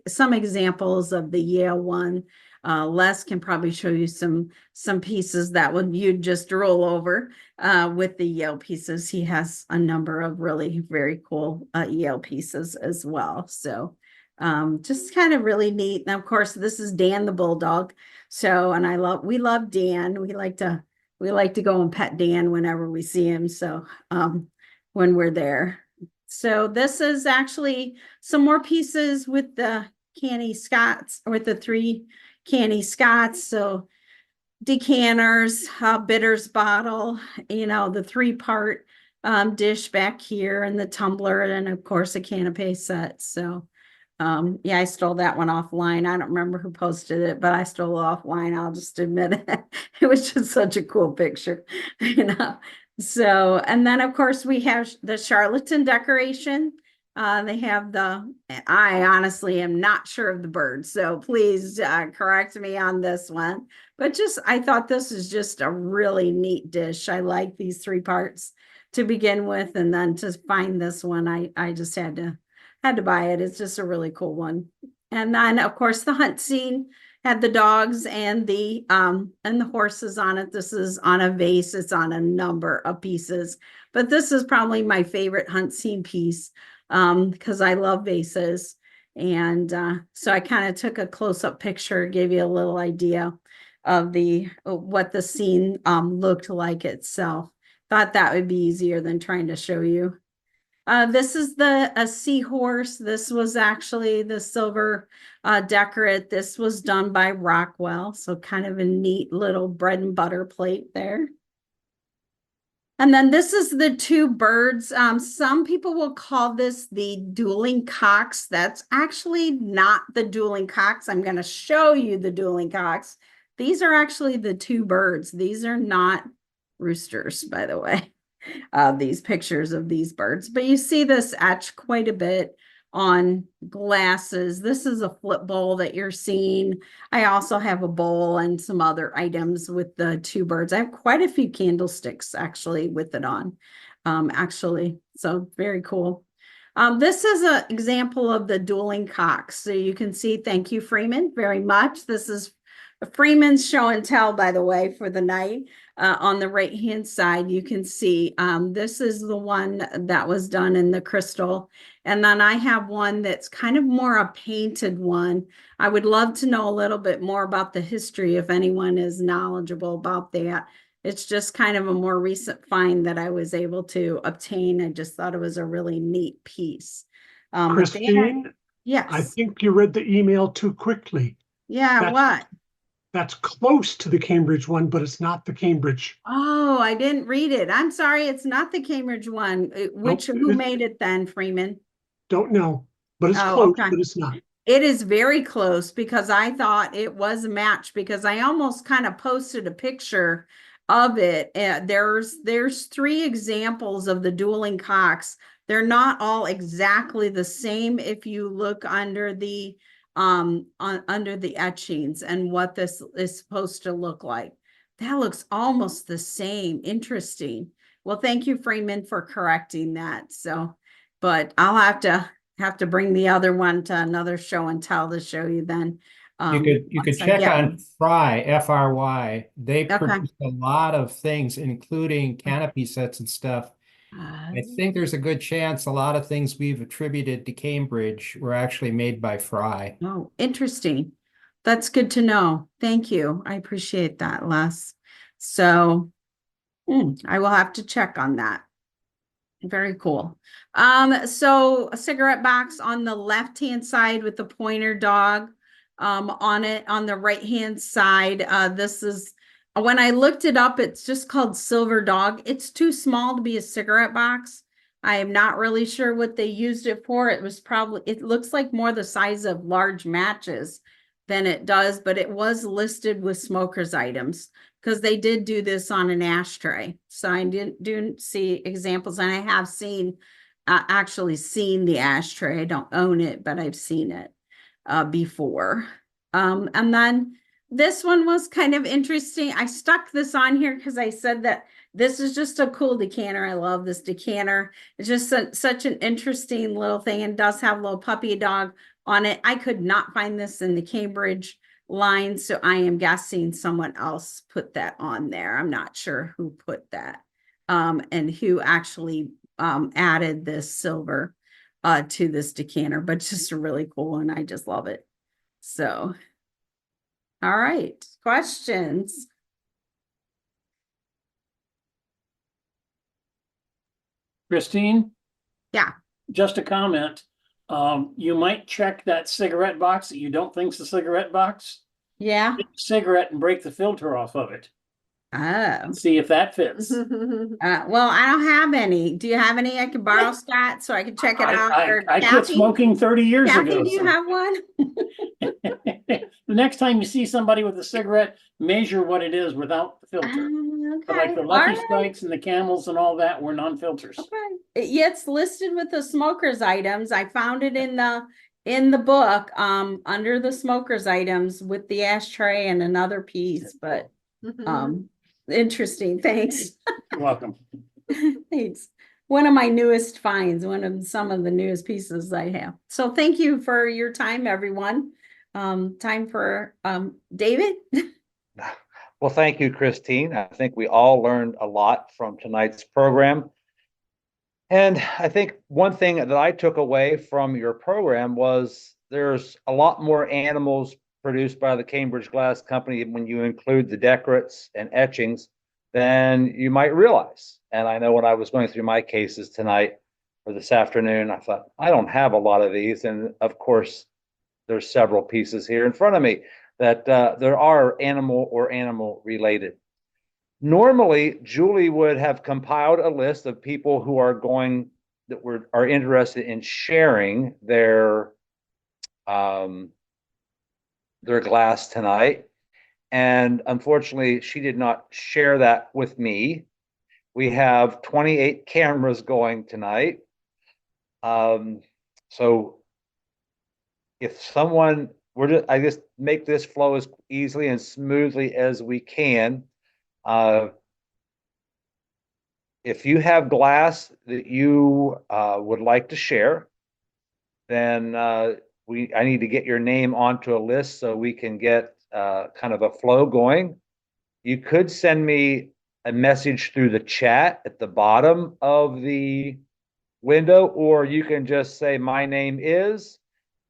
some examples of the Yale one. Les can probably show you some pieces that you'd just roll over with the Yale pieces. He has a number of really very cool Yale pieces as well. So just kind of really neat. And of course, this is Dan the Bulldog. So, and we love Dan. We like to go and pet Dan whenever we see him. So, when we're there. So this is actually some more pieces with the candy Scots, or with the 3 candy Scots. So decanters, bitters bottle, the 3-part dish back here, and the tumbler, and of course a canapé set. So yeah, I stole that one offline. I don't remember who posted it, but I stole it offline. I'll just admit it. It was just such a cool picture, So, and then of course we have the charlatan decoration. They have I honestly am not sure of the bird, so please correct me on this one. But I thought this is just a really neat dish. I like these 3 parts to begin with, and then to find this one, I just had to buy it. It's just a really cool one. And then of course the hunt scene had the dogs and the horses on it. This is on a vase. It's on a number of pieces, but this is probably my favorite hunt scene piece because I love vases. And so I kind of took a close-up picture, gave you a little idea of what the scene looked like itself. Thought that would be easier than trying to show you. This is a seahorse. This was actually the silver decorate. This was done by Rockwell. So kind of a neat little bread and butter plate there. And then this is the 2 birds. Some people will call this the dueling cocks. That's actually not the dueling cocks. I'm going to show you the dueling cocks. These are actually the 2 birds. These are not roosters, by the way. These pictures of these birds, but you see this etched quite a bit on glasses. This is a flip bowl that you're seeing. I also have a bowl and some other items with the 2 birds. I have quite a few candlesticks actually with it on, actually. So very cool. This is an example of the dueling cocks. So you can see, thank you, Freeman, very much. This is Freeman's show and tell, by the way, for the night. On the right-hand side, you can see this is the one that was done in the crystal. And then I have one that's kind of more a painted one. I would love to know a little bit more about the history if anyone is knowledgeable about that. It's just kind of a more recent find that I was able to obtain. I just thought it was a really neat piece. Christine, yes. I think you read the email too quickly. Yeah, what? That's close to the Cambridge one, but it's not the Cambridge. Oh, I didn't read it. I'm sorry. It's not the Cambridge one. Who made it then, Freeman? Don't know, but it's close, but it's not. It is very close because I thought it was a match because I almost kind of posted a picture of it. There's 3 examples of the dueling cocks. They're not all exactly the same if you look under the under the etchings and what this is supposed to look like. That looks almost the same. Interesting. Well, thank you, Freeman, for correcting that. So, but I'll have to bring the other one to another show and tell to show you then You could once I check get on one. Fry, F-R-Y. They Okay. produce a lot of things, including canopy sets and stuff. I think there's a good chance a lot of things we've attributed to Cambridge were actually made by Fry. Oh, interesting. That's good to know. Thank you. I appreciate that, Les. So I will have to check on that. Very cool. So a cigarette box on the left-hand side with the pointer dog on it. On the right-hand side, this is when I looked it up, it's just called Silver Dog. It's too small to be a cigarette box. I am not really sure what they used it for. It was probably, it looks like more the size of large matches than it does, but it was listed with smokers items because they did do this on an ashtray. So I didn't see examples, and I have seen, actually seen the ashtray. I don't own it, but I've seen it before. And then this one was kind of interesting. I stuck this on here because I said that this is just a cool decanter. I love this decanter. It's just such an interesting little thing, and does have a little puppy dog on it. I could not find this in the Cambridge line, so I am guessing someone else put that on there. I'm not sure who put that, and who actually added this silver to this decanter, but it's just a really cool one. I just love it. So, all right, questions? Christine? Yeah. Just a comment. You might check that cigarette box that you don't think's a cigarette box. Yeah. Take a cigarette and break the filter off of it. Oh. And see if that fits. Well, I don't have any. Do you have any I could borrow, Scott, so I can check it out? Or I quit Kathy? smoking 30 years Kathy, ago. do you have one? The next time you see somebody with a cigarette, measure what it is without the filter. But like Okay. the All Lucky right. Strikes and the Camels and all that were non-filters. Okay. Yeah, it's listed with the smokers items. I found it in the book, under the smokers items with the ashtray and another piece, but interesting. Thanks. You're welcome. Thanks. One of my newest finds, some of the newest pieces I have. So thank you for your time, everyone. Time for David. Well, thank you, Christine. I think we all learned a lot from tonight's program. And I think one thing that I took away from your program was there's a lot more animals produced by the Cambridge Glass Company when you include the decorates and etchings than you might realize. And I know when I was going through my cases tonight or this afternoon, I thought, I don't have a lot of these. And of course, there's several pieces here in front of me that there are animal related. Normally, Julie would have compiled a list of people who are interested in sharing their glass tonight. And unfortunately, she did not share that with me. We have 28 cameras going tonight. So if someone I just make this flow as easily and smoothly as we can. If you have glass that you would like to share, then I need to get your name onto a list so we can get kind of a flow going. You could send me a message through the chat at the bottom of the window, or you can just say my name is,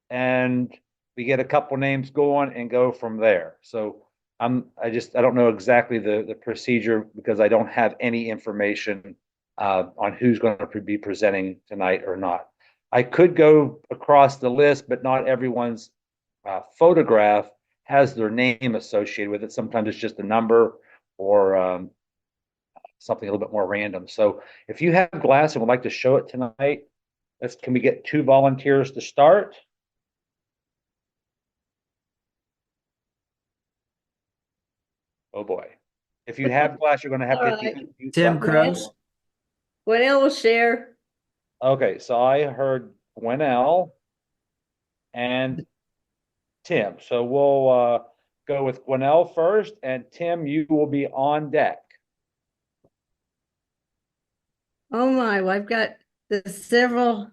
and we get a couple names going and go from there. So I don't know exactly the procedure because I don't have any information on who's going to be presenting tonight or not. I could go across the list, but not everyone's photograph has their name associated with it. Sometimes it's just a number or something a little bit more random. So if you have glass and would like to show it tonight, can we get 2 volunteers to start? Oh boy. If you have glass, you're going to have to hit the Tim button. Cross. Gwinnell will share. Okay, so I heard Gwinnell and Tim. So we'll go with Gwinnell first, and Tim, you will be on deck. Oh my, well, I've got the several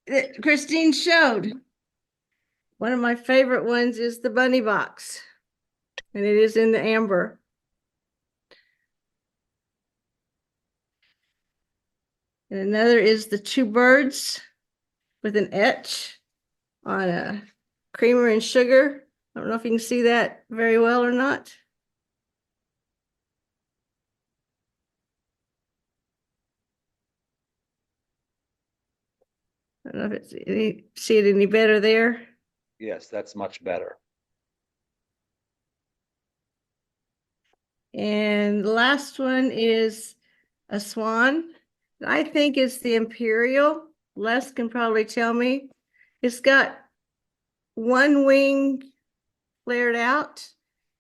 that Christine showed. one of my favorite ones is the bunny box. And it is in the amber. And another is the two birds with an etch on a creamer and sugar. I don't know if you can see that very well or not. I don't know if see it any better there. Yes, that's much better. And the last one is a swan. I think it's the Imperial. Les can probably tell me. It's got one wing flared out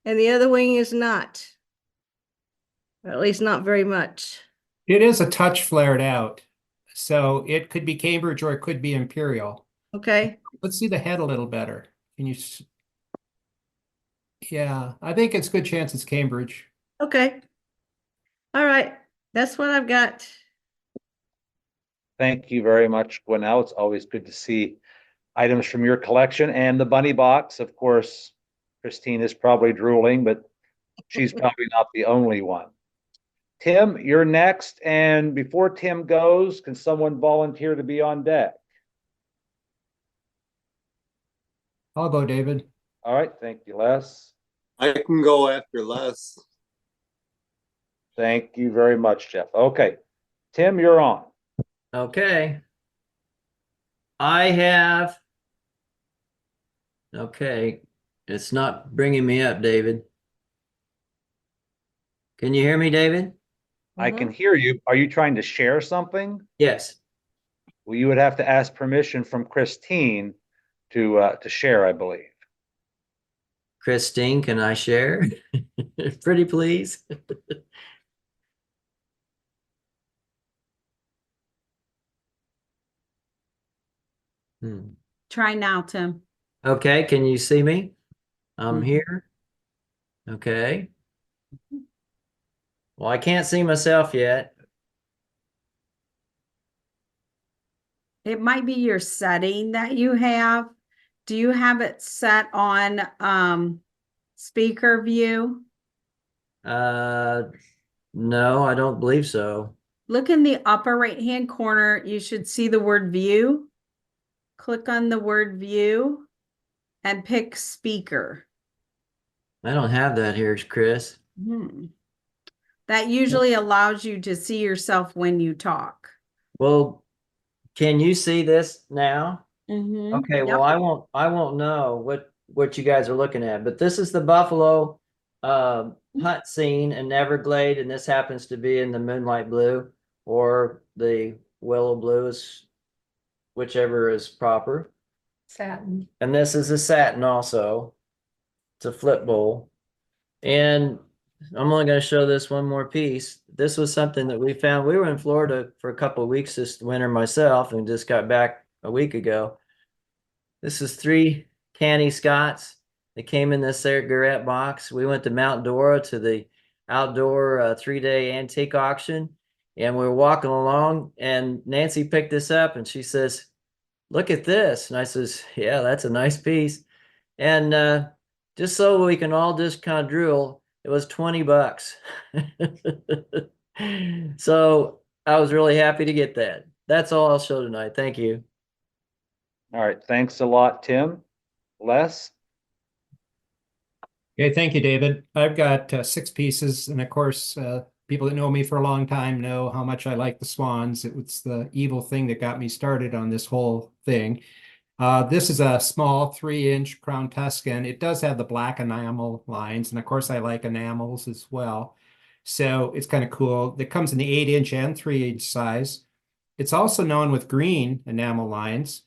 and the other wing is not. Or at least not very much. It is a touch flared out. So it could be Cambridge or it could be Imperial. Okay. Let's see the head a little better. Can you? Yeah, I think it's a good chance it's Cambridge. Okay. All right. That's what I've got. Thank you very much, Gwinnell. It's always good to see items from your collection, and the bunny box. Of course, Christine is probably drooling, but she's probably not the only one. Tim, you're next. And before Tim goes, can someone volunteer to be on deck? I'll go, David. All right. Thank you, Les. I can go after Les. Thank you very much, Jeff. Okay. Tim, you're on. Okay. I have. Okay. It's not bringing me up, David. Can you hear me, David? I can hear you. Are you trying to share something? Yes. Well, you would have to ask permission from Christine to share, I believe. Christine, can I share? Pretty please. Try now, Tim. Okay, can you see me? I'm here. Okay. Well, I can't see myself yet. It might be your setting that you have. Do you have it set on speaker view? No, I don't believe so. Look in the upper right-hand corner. You should see the word view. Click on the word view and pick speaker. I don't have that here, Chris. That usually allows you to see yourself when you talk. Well, can you see this now? Mm-hmm. Okay, Yep. well, I won't know what you guys are looking at, but this is the buffalo hunt scene in Everglade, and this happens to be in the moonlight blue or the willow blue, is whichever is proper. Satin. And this is a satin also. It's a flip bowl. And I'm only going to show this one more piece. This was something that we found. We were in Florida for a couple of weeks this winter myself and just got back a week ago. This is 3 canny Scots. They came in this cigarette box. We went to Mount Dora to the outdoor 3-day antique auction, and we were walking along, and Nancy picked this up and she says, "Look at this." And I says, "Yeah, that's a nice piece." And just so we can all just kind of drool, it was $20. So I was really happy to get that. That's all I'll show tonight. Thank you. All right. Thanks a lot, Tim. Les? Okay, thank you, David. I've got 6 pieces, and of course, people that know me for a long time know how much I like the swans. It was the evil thing that got me started on this whole thing. This is a small 3-inch Crown Tuscan. It does have the black enamel lines, and of course, I like enamels as well. So it's kind of cool. It comes in the 8-inch and 3-inch size. It's also known with green enamel lines.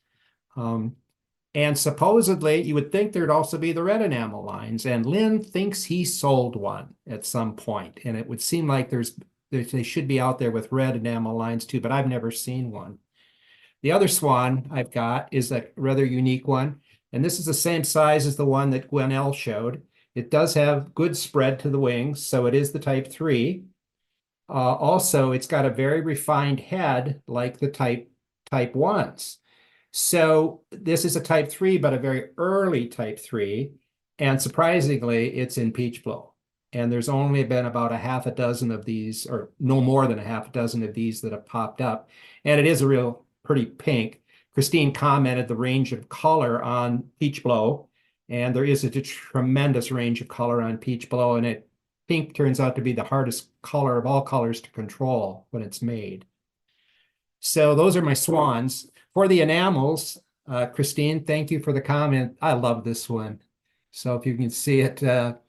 And supposedly, you would think there'd also be the red enamel lines. And Lynn thinks he sold one at some point. And it would seem like they should be out there with red enamel lines too, but I've never seen one. The other swan I've got is a rather unique one. And this is the same size as the one that Gwinnell showed. It does have good spread to the wings, so it is the type 3. Also, it's got a very refined head like the type 1s. So this is a type 3, but a very early type 3. And surprisingly, it's in peach blow. And there's only been about a half a dozen of these, or no more than a half a dozen of these that have popped up. And it is a real pretty pink. Christine commented the range of color on peach blow. And there is a tremendous range of color on peach blow. And pink turns out to be the hardest color of all colors to control when it's made. So those are my swans. For the enamels, Christine, thank you for the comment. I love this one. So if you can see it, the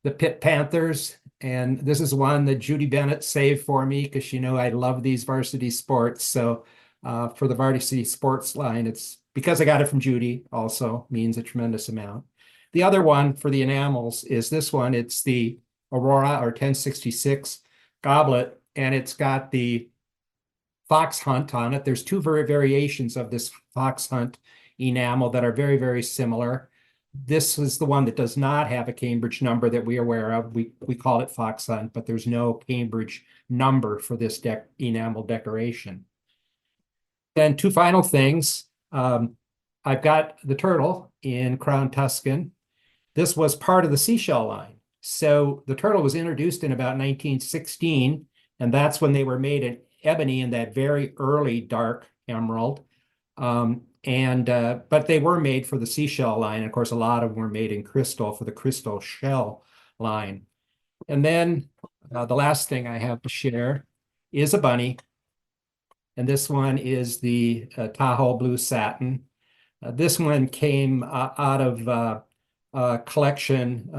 Pitt Panthers, and this is one that Judy Bennett saved for me because she knew I love these varsity sports. So for the varsity sports line, it's because I got it from Judy also means a tremendous amount. The other one for the enamels is this one. It's the Aurora or 1066 goblet, and it's got the fox hunt on it. There's two variations of this fox hunt enamel that are very, very similar. This is the one that does not have a Cambridge number that we are aware of. We call it fox hunt, but there's no Cambridge number for this enamel decoration. Then two final things. I've got the turtle in Crown Tuscan. This was part of the seashell line. So the turtle was introduced in about 1916, and that's when they were made in ebony in that very early dark emerald. But they were made for the seashell line. Of course, a lot of them were made in crystal for the crystal shell line. And then the last thing I have to share is a bunny. And this one is the Tahoe Blue Satin. This one came out of a collection,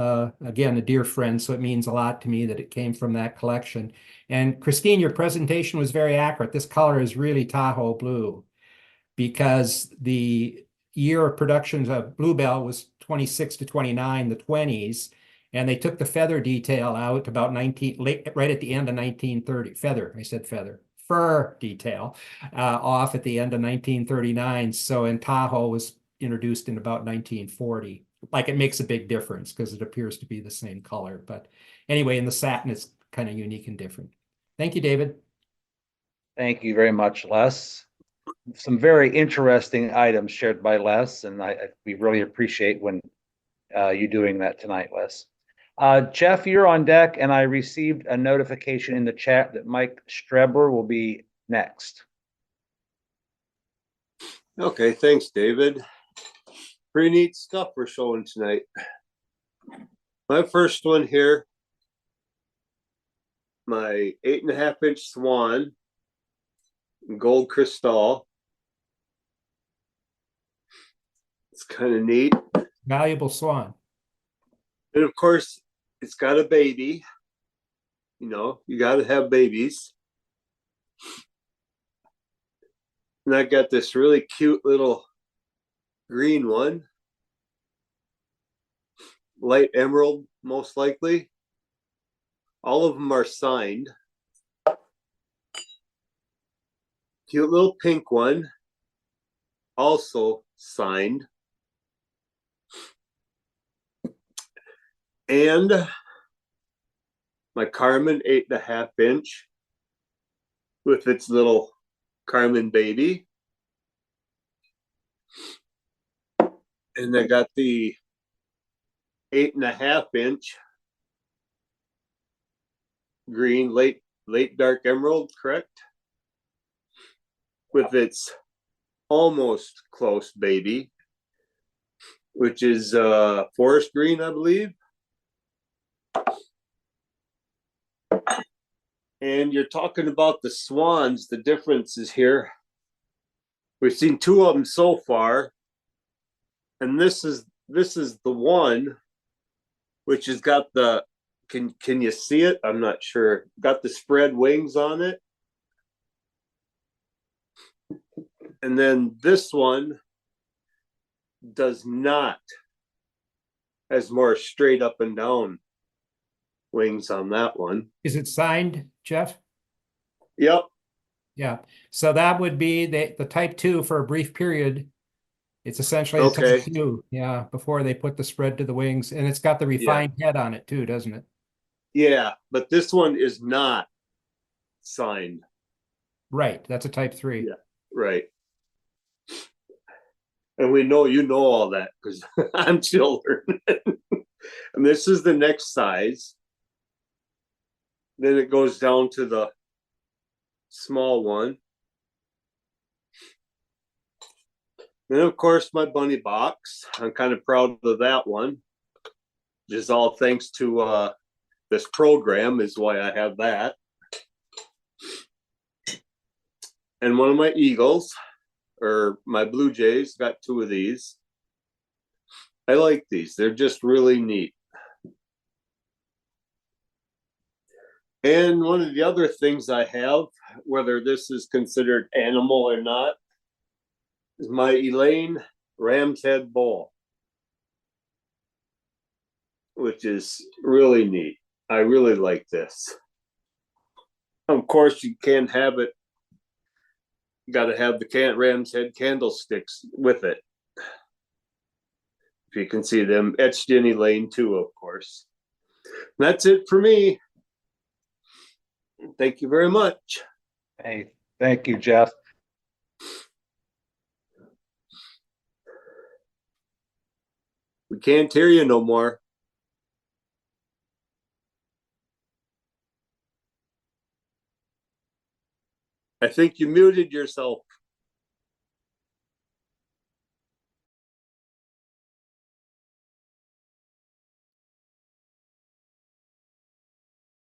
again, a dear friend, so it means a lot to me that it came from that collection. And Christine, your presentation was very accurate. This color is really Tahoe blue because the year of productions of Bluebell was 26 to 29, the 20s, and they took the feather detail out about right at the end of 1930. Fur detail off at the end of 1939. So in Tahoe was introduced in about 1940. Like it makes a big difference because it appears to be the same color. But anyway, in the satin, it's kind of unique and different. Thank you, David. Thank you very much, Les. Some very interesting items shared by Les, and we really appreciate when you doing that tonight, Les. Jeff, you're on deck, and I received a notification in the chat that Mike Streber will be next. Okay, thanks, David. Pretty neat stuff we're showing tonight. My first one here, my 8.5-inch swan, gold crystal. It's kind of neat. Valuable swan. And of course, it's got a baby. You know, you got to have babies. And I got this really cute little green one. Light emerald, most likely. All of them are signed. Cute little pink one. Also signed. And my Carmen 8.5-inch with its little Carmen baby. And I got the 8.5-inch green late dark emerald, correct? With its almost close baby, which is forest green, I believe. And you're talking about the swans, the differences here. We've seen two of them so far. And this is the one which has got the, can you see it? I'm not sure. Got the spread wings on it. And then this one does not. Has more straight up and down wings on that one. Is it signed, Jeff? Yep. Yeah. So that would be the type 2 for a brief period. It's essentially a Okay. type 2, yeah, before they put the spread to the wings. And it's got the refined head on it too, doesn't it? Yeah, but this one is not signed. Right. That's a type 3. Yeah. Right. And we know you know all that because I'm still learning. And this is the next size. Then it goes down to the small one. Then of course my bunny box. I'm kind of proud of that one. Just all thanks to this program is why I have that. And one of my eagles, or my blue jays, got two of these. I like these. They're just really neat. And one of the other things I have, whether this is considered animal or not, is my Elaine Ram's Head bowl, which is really neat. I really like this. Of course, you can't have it. You got to have the Ram's Head candlesticks with it. If you can see them etched in Elaine too, of course. That's it for me. Thank you very much. Hey, thank you, Jeff. We can't hear you no more. I think you muted yourself.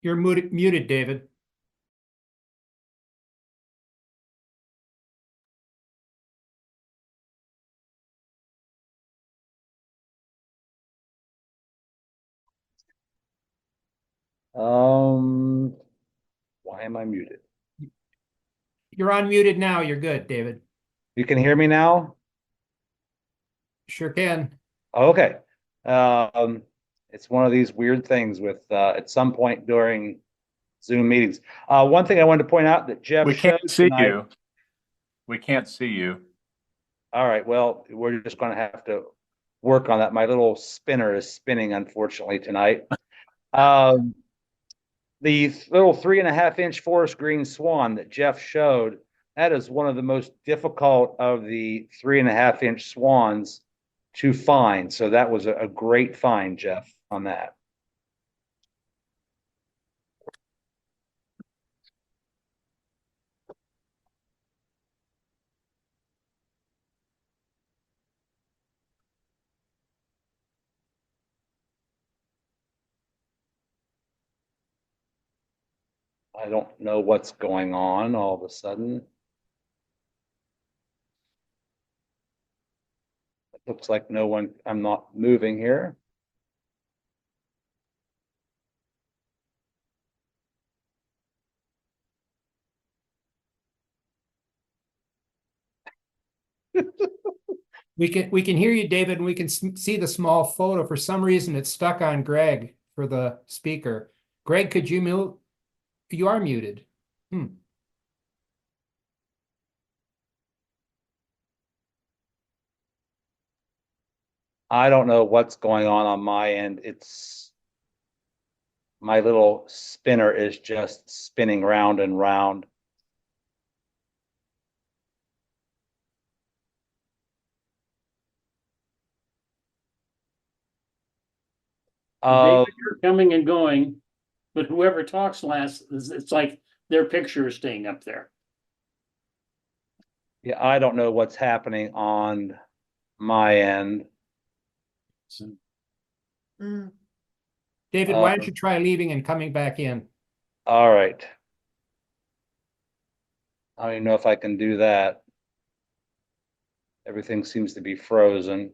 You're muted, David. Why am I muted? You're unmuted now. You're good, David. You can hear me now? Sure can. Okay. It's one of these weird things with at some point during Zoom meetings. One thing I wanted to point out that Jeff We showed can't see tonight. you. We can't see you. All right. Well, we're just going to have to work on that. My little spinner is spinning, unfortunately, tonight. The little 3.5-inch forest green swan that Jeff showed, that is one of the most difficult of the 3.5-inch swans to find. So that was a great find, Jeff, on that. I don't know what's going on all of a sudden. It looks like no one, I'm not moving here. We can hear you, David, and we can see the small photo. For some reason, it's stuck on Greg for the speaker. Greg, could you mute? You are muted. I don't know what's going on my end. It's my little spinner is just spinning round and round. David, you're coming and going, but whoever talks last, it's like their picture is staying up there. Yeah, I don't know what's happening on my end. David, why don't you try leaving and coming back in? All right. I don't even know if I can do that. Everything seems to be frozen.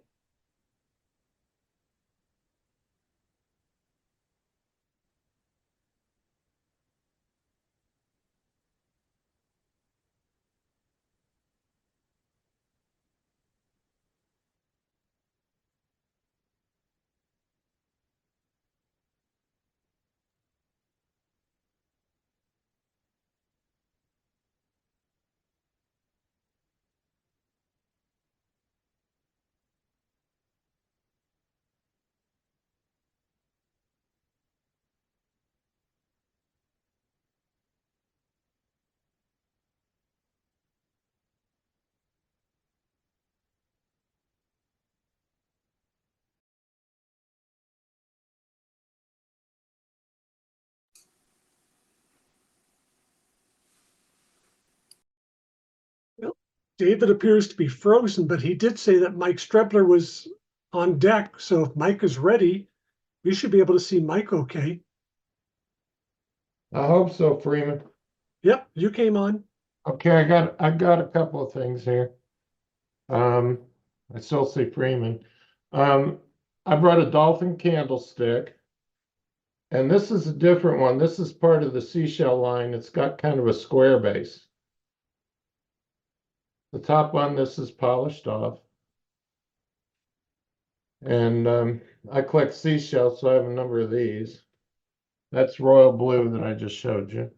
David appears to be frozen, but he did say that Mike Strebler was on deck. So if Mike is ready, we should be able to see Mike okay. I hope so, Freeman. Yep, you came on. Okay, I got a couple of things here. I still see Freeman. I brought a dolphin candlestick. And this is a different one. This is part of the seashell line. It's got kind of a square base. The top one, this is polished off. And I collect seashells, so I have a number of these. That's royal blue that I just showed you.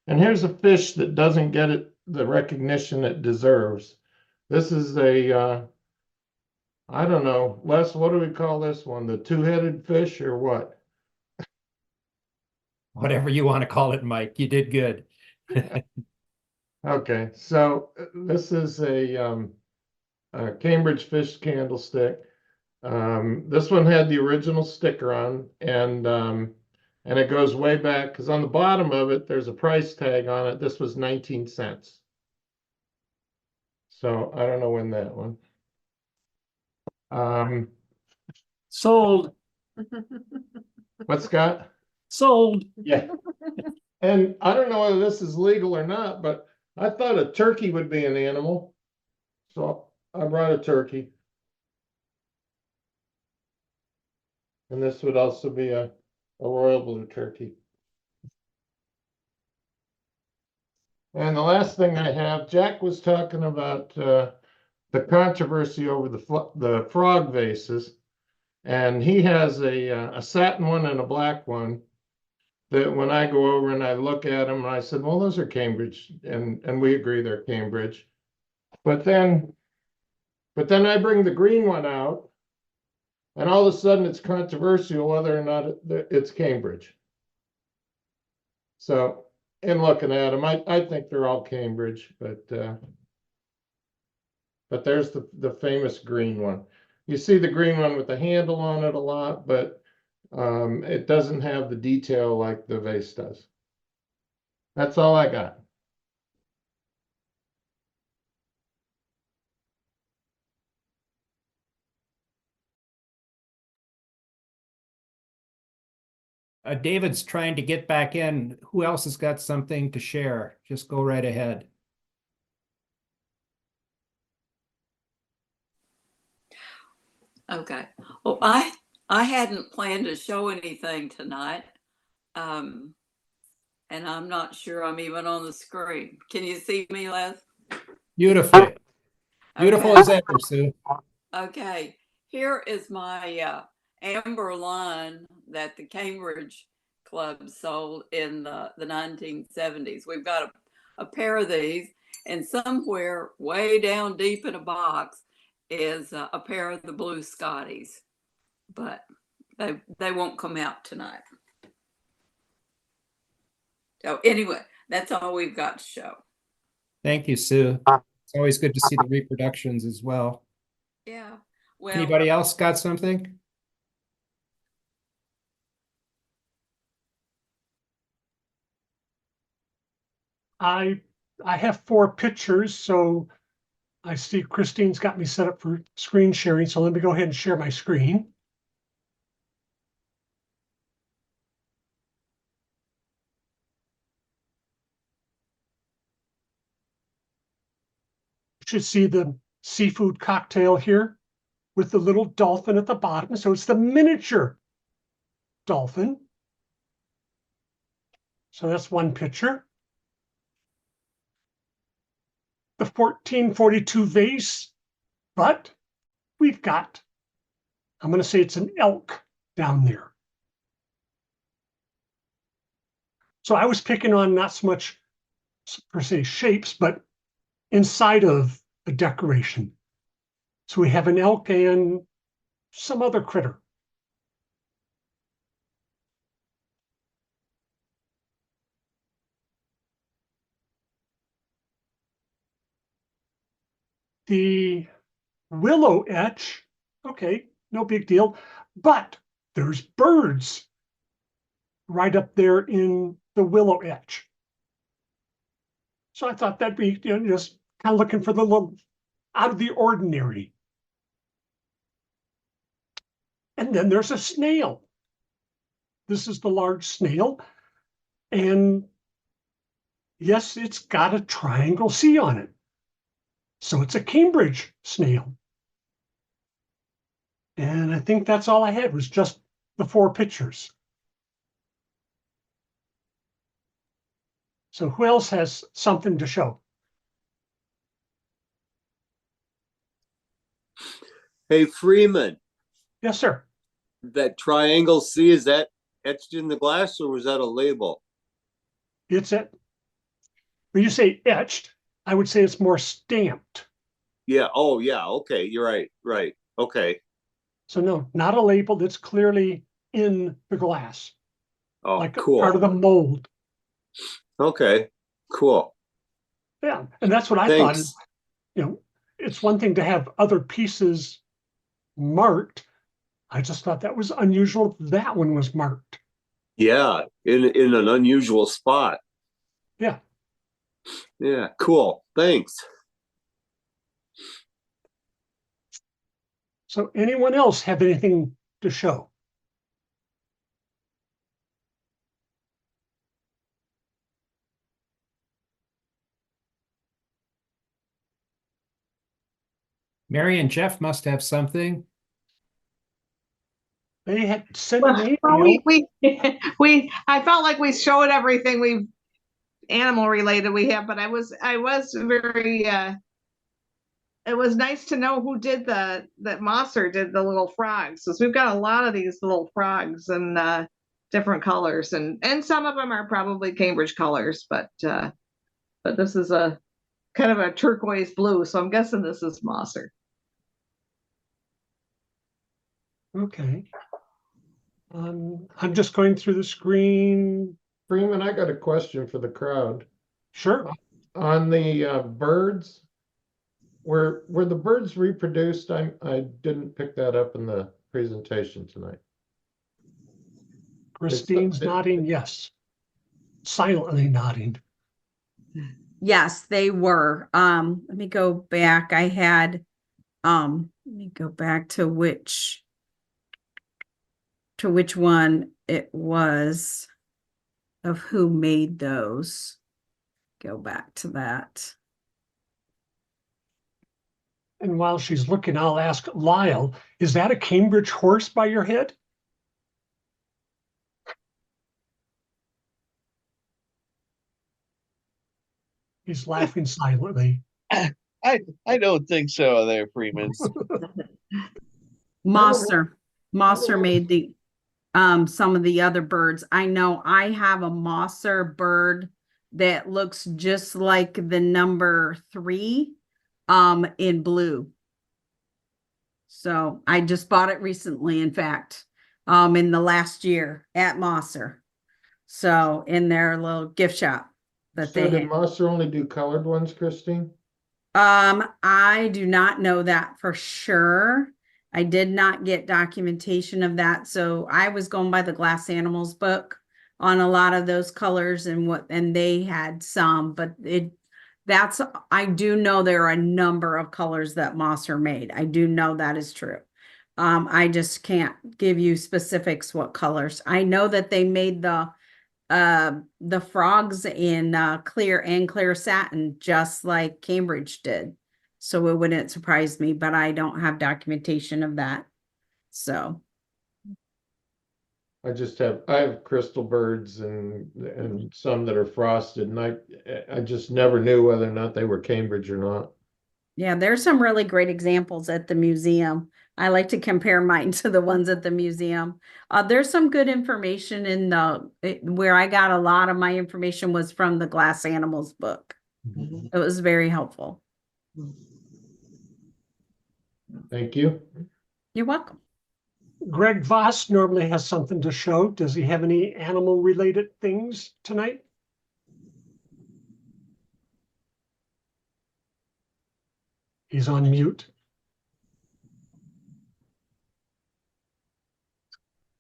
And here's a fish that doesn't get the recognition it deserves. This is a, I don't know, Les, what do we call this one? The two-headed fish or what? Whatever you want to call it, Mike, you did good. Okay, so this is a Cambridge fish candlestick. This one had the original sticker on, and it goes way back because on the bottom of it there's a price tag on it. This was 19 cents. So I don't know when that one. Sold. What, Scott? Sold. Yeah. And I don't know whether this is legal or not, but I thought a turkey would be an animal. So I brought a turkey. And this would also be a royal blue turkey. And the last thing I have, Jack was talking about the controversy over the frog vases. And he has a satin one and a black one that when I go over and I look at them, I said, well, those are Cambridge, and we agree they're Cambridge. But then I bring the green one out, and all of a sudden it's controversial whether or not it's Cambridge. So in looking at them, I think they're all Cambridge, but there's the famous green one. You see the green one with the handle on it a lot, but it doesn't have the detail like the vase does. That's all I got. David's trying to get back in. Who else has got something to share? Just go right ahead. Okay. Well, I hadn't planned to show anything tonight. And I'm not sure I'm even on the screen. Can you see me, Les? Beautiful. Beautiful Okay. as ever, Sue. Okay. Here is my amber line that the Cambridge Club sold in the 1970s. We've got a pair of these, and somewhere way down deep in a box is a pair of the blue Scotties, but they won't come out tonight. So anyway, that's all we've got to show. Thank you, Sue. It's always good to see the reproductions as well. Yeah. Well, Anybody else got something? I have 4 pictures, so I see Christine's got me set up for screen sharing. So let me go ahead and share my screen. You should see the seafood cocktail here with the little dolphin at the bottom. So it's the miniature dolphin. So that's one picture. The 1442 vase, but we've got, I'm going to say it's an elk down there. So I was picking on not so much per se shapes, but inside of a decoration. So we have an elk and some other critter. The willow etch, okay, no big deal, but there's birds right up there in the willow etch. So I thought that'd be just kind of looking for the little out of the ordinary. And then there's a snail. This is the large snail. And yes, it's got a triangle C on it. So it's a Cambridge snail. And I think that's all I had was just the 4 pictures. So who else has something to show? Hey, Freeman, Yes, sir. that triangle C, is that etched in the glass or was that a label? It's it. When you say etched, I would say it's more stamped. Yeah. Oh, yeah. Okay. You're right. Right. Okay. So no, not a label that's clearly in the glass, Oh, like cool. part of the mold. Okay. Cool. Yeah, and that's what I thought. Thanks. Is, it's one thing to have other pieces marked. I just thought that was unusual. That one was marked. Yeah. In an unusual spot. Yeah. Yeah. Cool. Thanks. So anyone else have anything to show? Mary and Jeff must have something. They had sent an email. Well, I felt like we showed everything we've animal related we have, but I was very it was nice to know who did that Mosser did the little frogs, because we've got a lot of these little frogs and different colors, and some of them are probably Cambridge colors, but this is a kind of a turquoise blue, so I'm guessing this is Mosser. Okay. I'm just going through the screen. Freeman, I got a question for the crowd. Sure. On the birds, were the birds reproduced? I didn't pick that up in the presentation tonight. Christine's nodding yes. Silently nodding. Yes, they were. Let me go back. I had, let me go back to which one it was of who made those. Go back to that. And while she's looking, I'll ask Lyle, is that a Cambridge horse by your head? He's laughing silently. I don't think so there, Freeman. Mosser made the some of the other birds. I know I have a Mosser bird that looks just like the number 3 in blue. So I just bought it recently, in fact, in the last year at Mosser. So in their little gift shop that So did Mosser only do colored ones, Christine? I do not know that for sure. I did not get documentation of that. So I was going by the Glass Animals book on a lot of those colors and they had some, but I do know there are a number of colors that Mosser made. I do know that is true. I just can't give you specifics what colors. I know that they made the frogs in clear satin, just like Cambridge did. So it wouldn't surprise me, but I don't have documentation of that. So I have crystal birds and some that are frosted, and I just never knew whether or not they were Cambridge or not. yeah, there's some really great examples at the museum. I like to compare mine to the ones at the museum. There's some good information in where I got a lot of my information was from the Glass Animals book. Mm-hmm. It was very helpful. Thank you. You're welcome. Greg Voss normally has something to show. Does he have any animal related things tonight? He's on mute.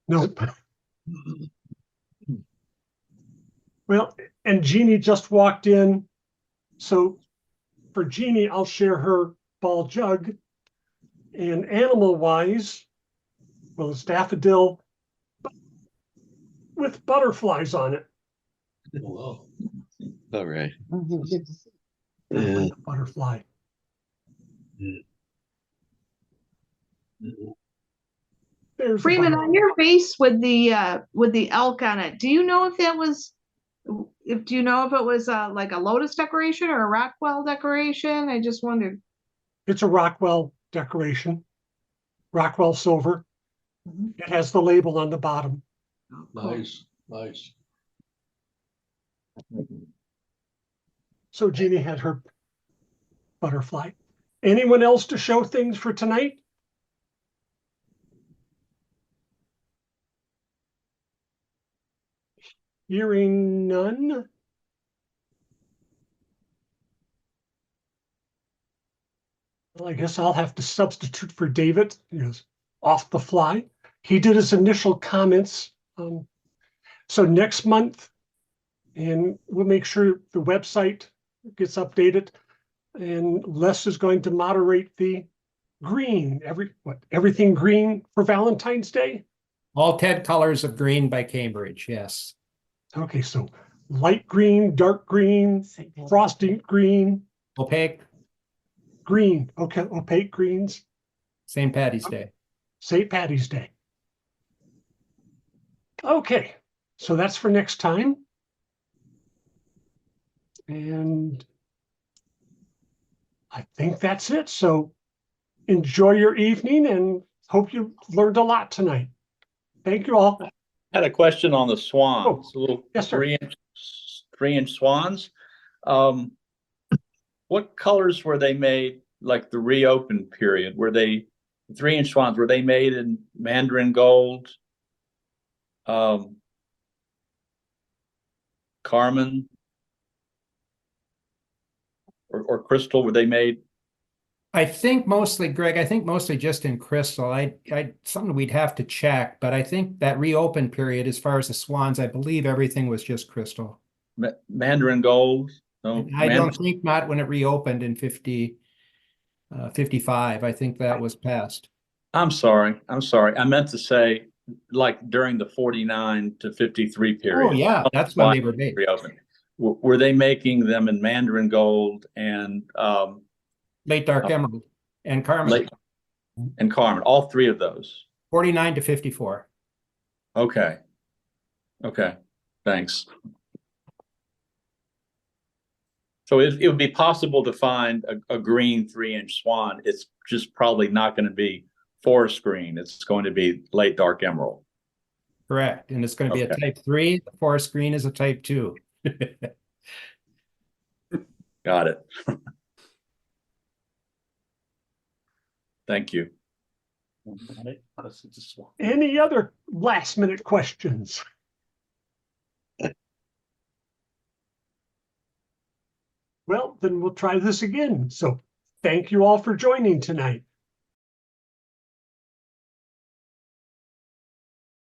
Nope. Well, and Jeannie just walked in. So for Jeannie, I'll share her ball jug. And animal-wise, well, it's daffodil with butterflies on it. All right. Like a butterfly. There's a Freeman, butterfly. on your vase with the elk on it, do you know if that was, do you know if it was like a lotus decoration or a Rockwell decoration? I just wondered. It's a Rockwell decoration, Rockwell silver. It has the label on the bottom. Nice, nice. So Jeannie had her butterfly. Anyone else to show things for tonight? Hearing none. Well, I guess I'll have to substitute for David. He was off the fly. He did his initial comments. So next month, and we'll make sure the website gets updated. And Les is going to moderate the green, everything green for Valentine's Day. All 10 colors of green by Cambridge, yes. Okay, so light green, dark green, frosty green, Opaque, green. Okay, opaque greens. St. Patty's Day. St. Patty's Day. Okay, so that's for next time. And I think that's it. So enjoy your evening and hope you learned a lot tonight. Thank you all. Had a question on the swans, little yes, sir. 3-inch swans. What colors were they made, like the reopen period? Were they 3-inch swans? Were they made in mandarin gold, carmine, or crystal? Were they made? I think mostly, Greg, I think mostly just in crystal. Something we'd have to check, but I think that reopen period, as far as the swans, I believe everything was just crystal. Mandarin gold? No, I don't think not when it reopened in 55. I think that was past. I'm sorry. I meant to say like during the 49 to 53 period. Oh yeah, that's when they were made. Reopened. Were they making them in mandarin gold and late dark emerald and carmine? And carmine, all three of those. 49 to 54. Okay. Thanks. So it would be possible to find a green 3-inch swan. It's just probably not going to be forest green. It's going to be late dark emerald. Correct. And it's going to be a type 3. The forest green is a type 2. Got it. Thank you. Any other last minute questions? Well, then we'll try this again. So thank you all for joining tonight.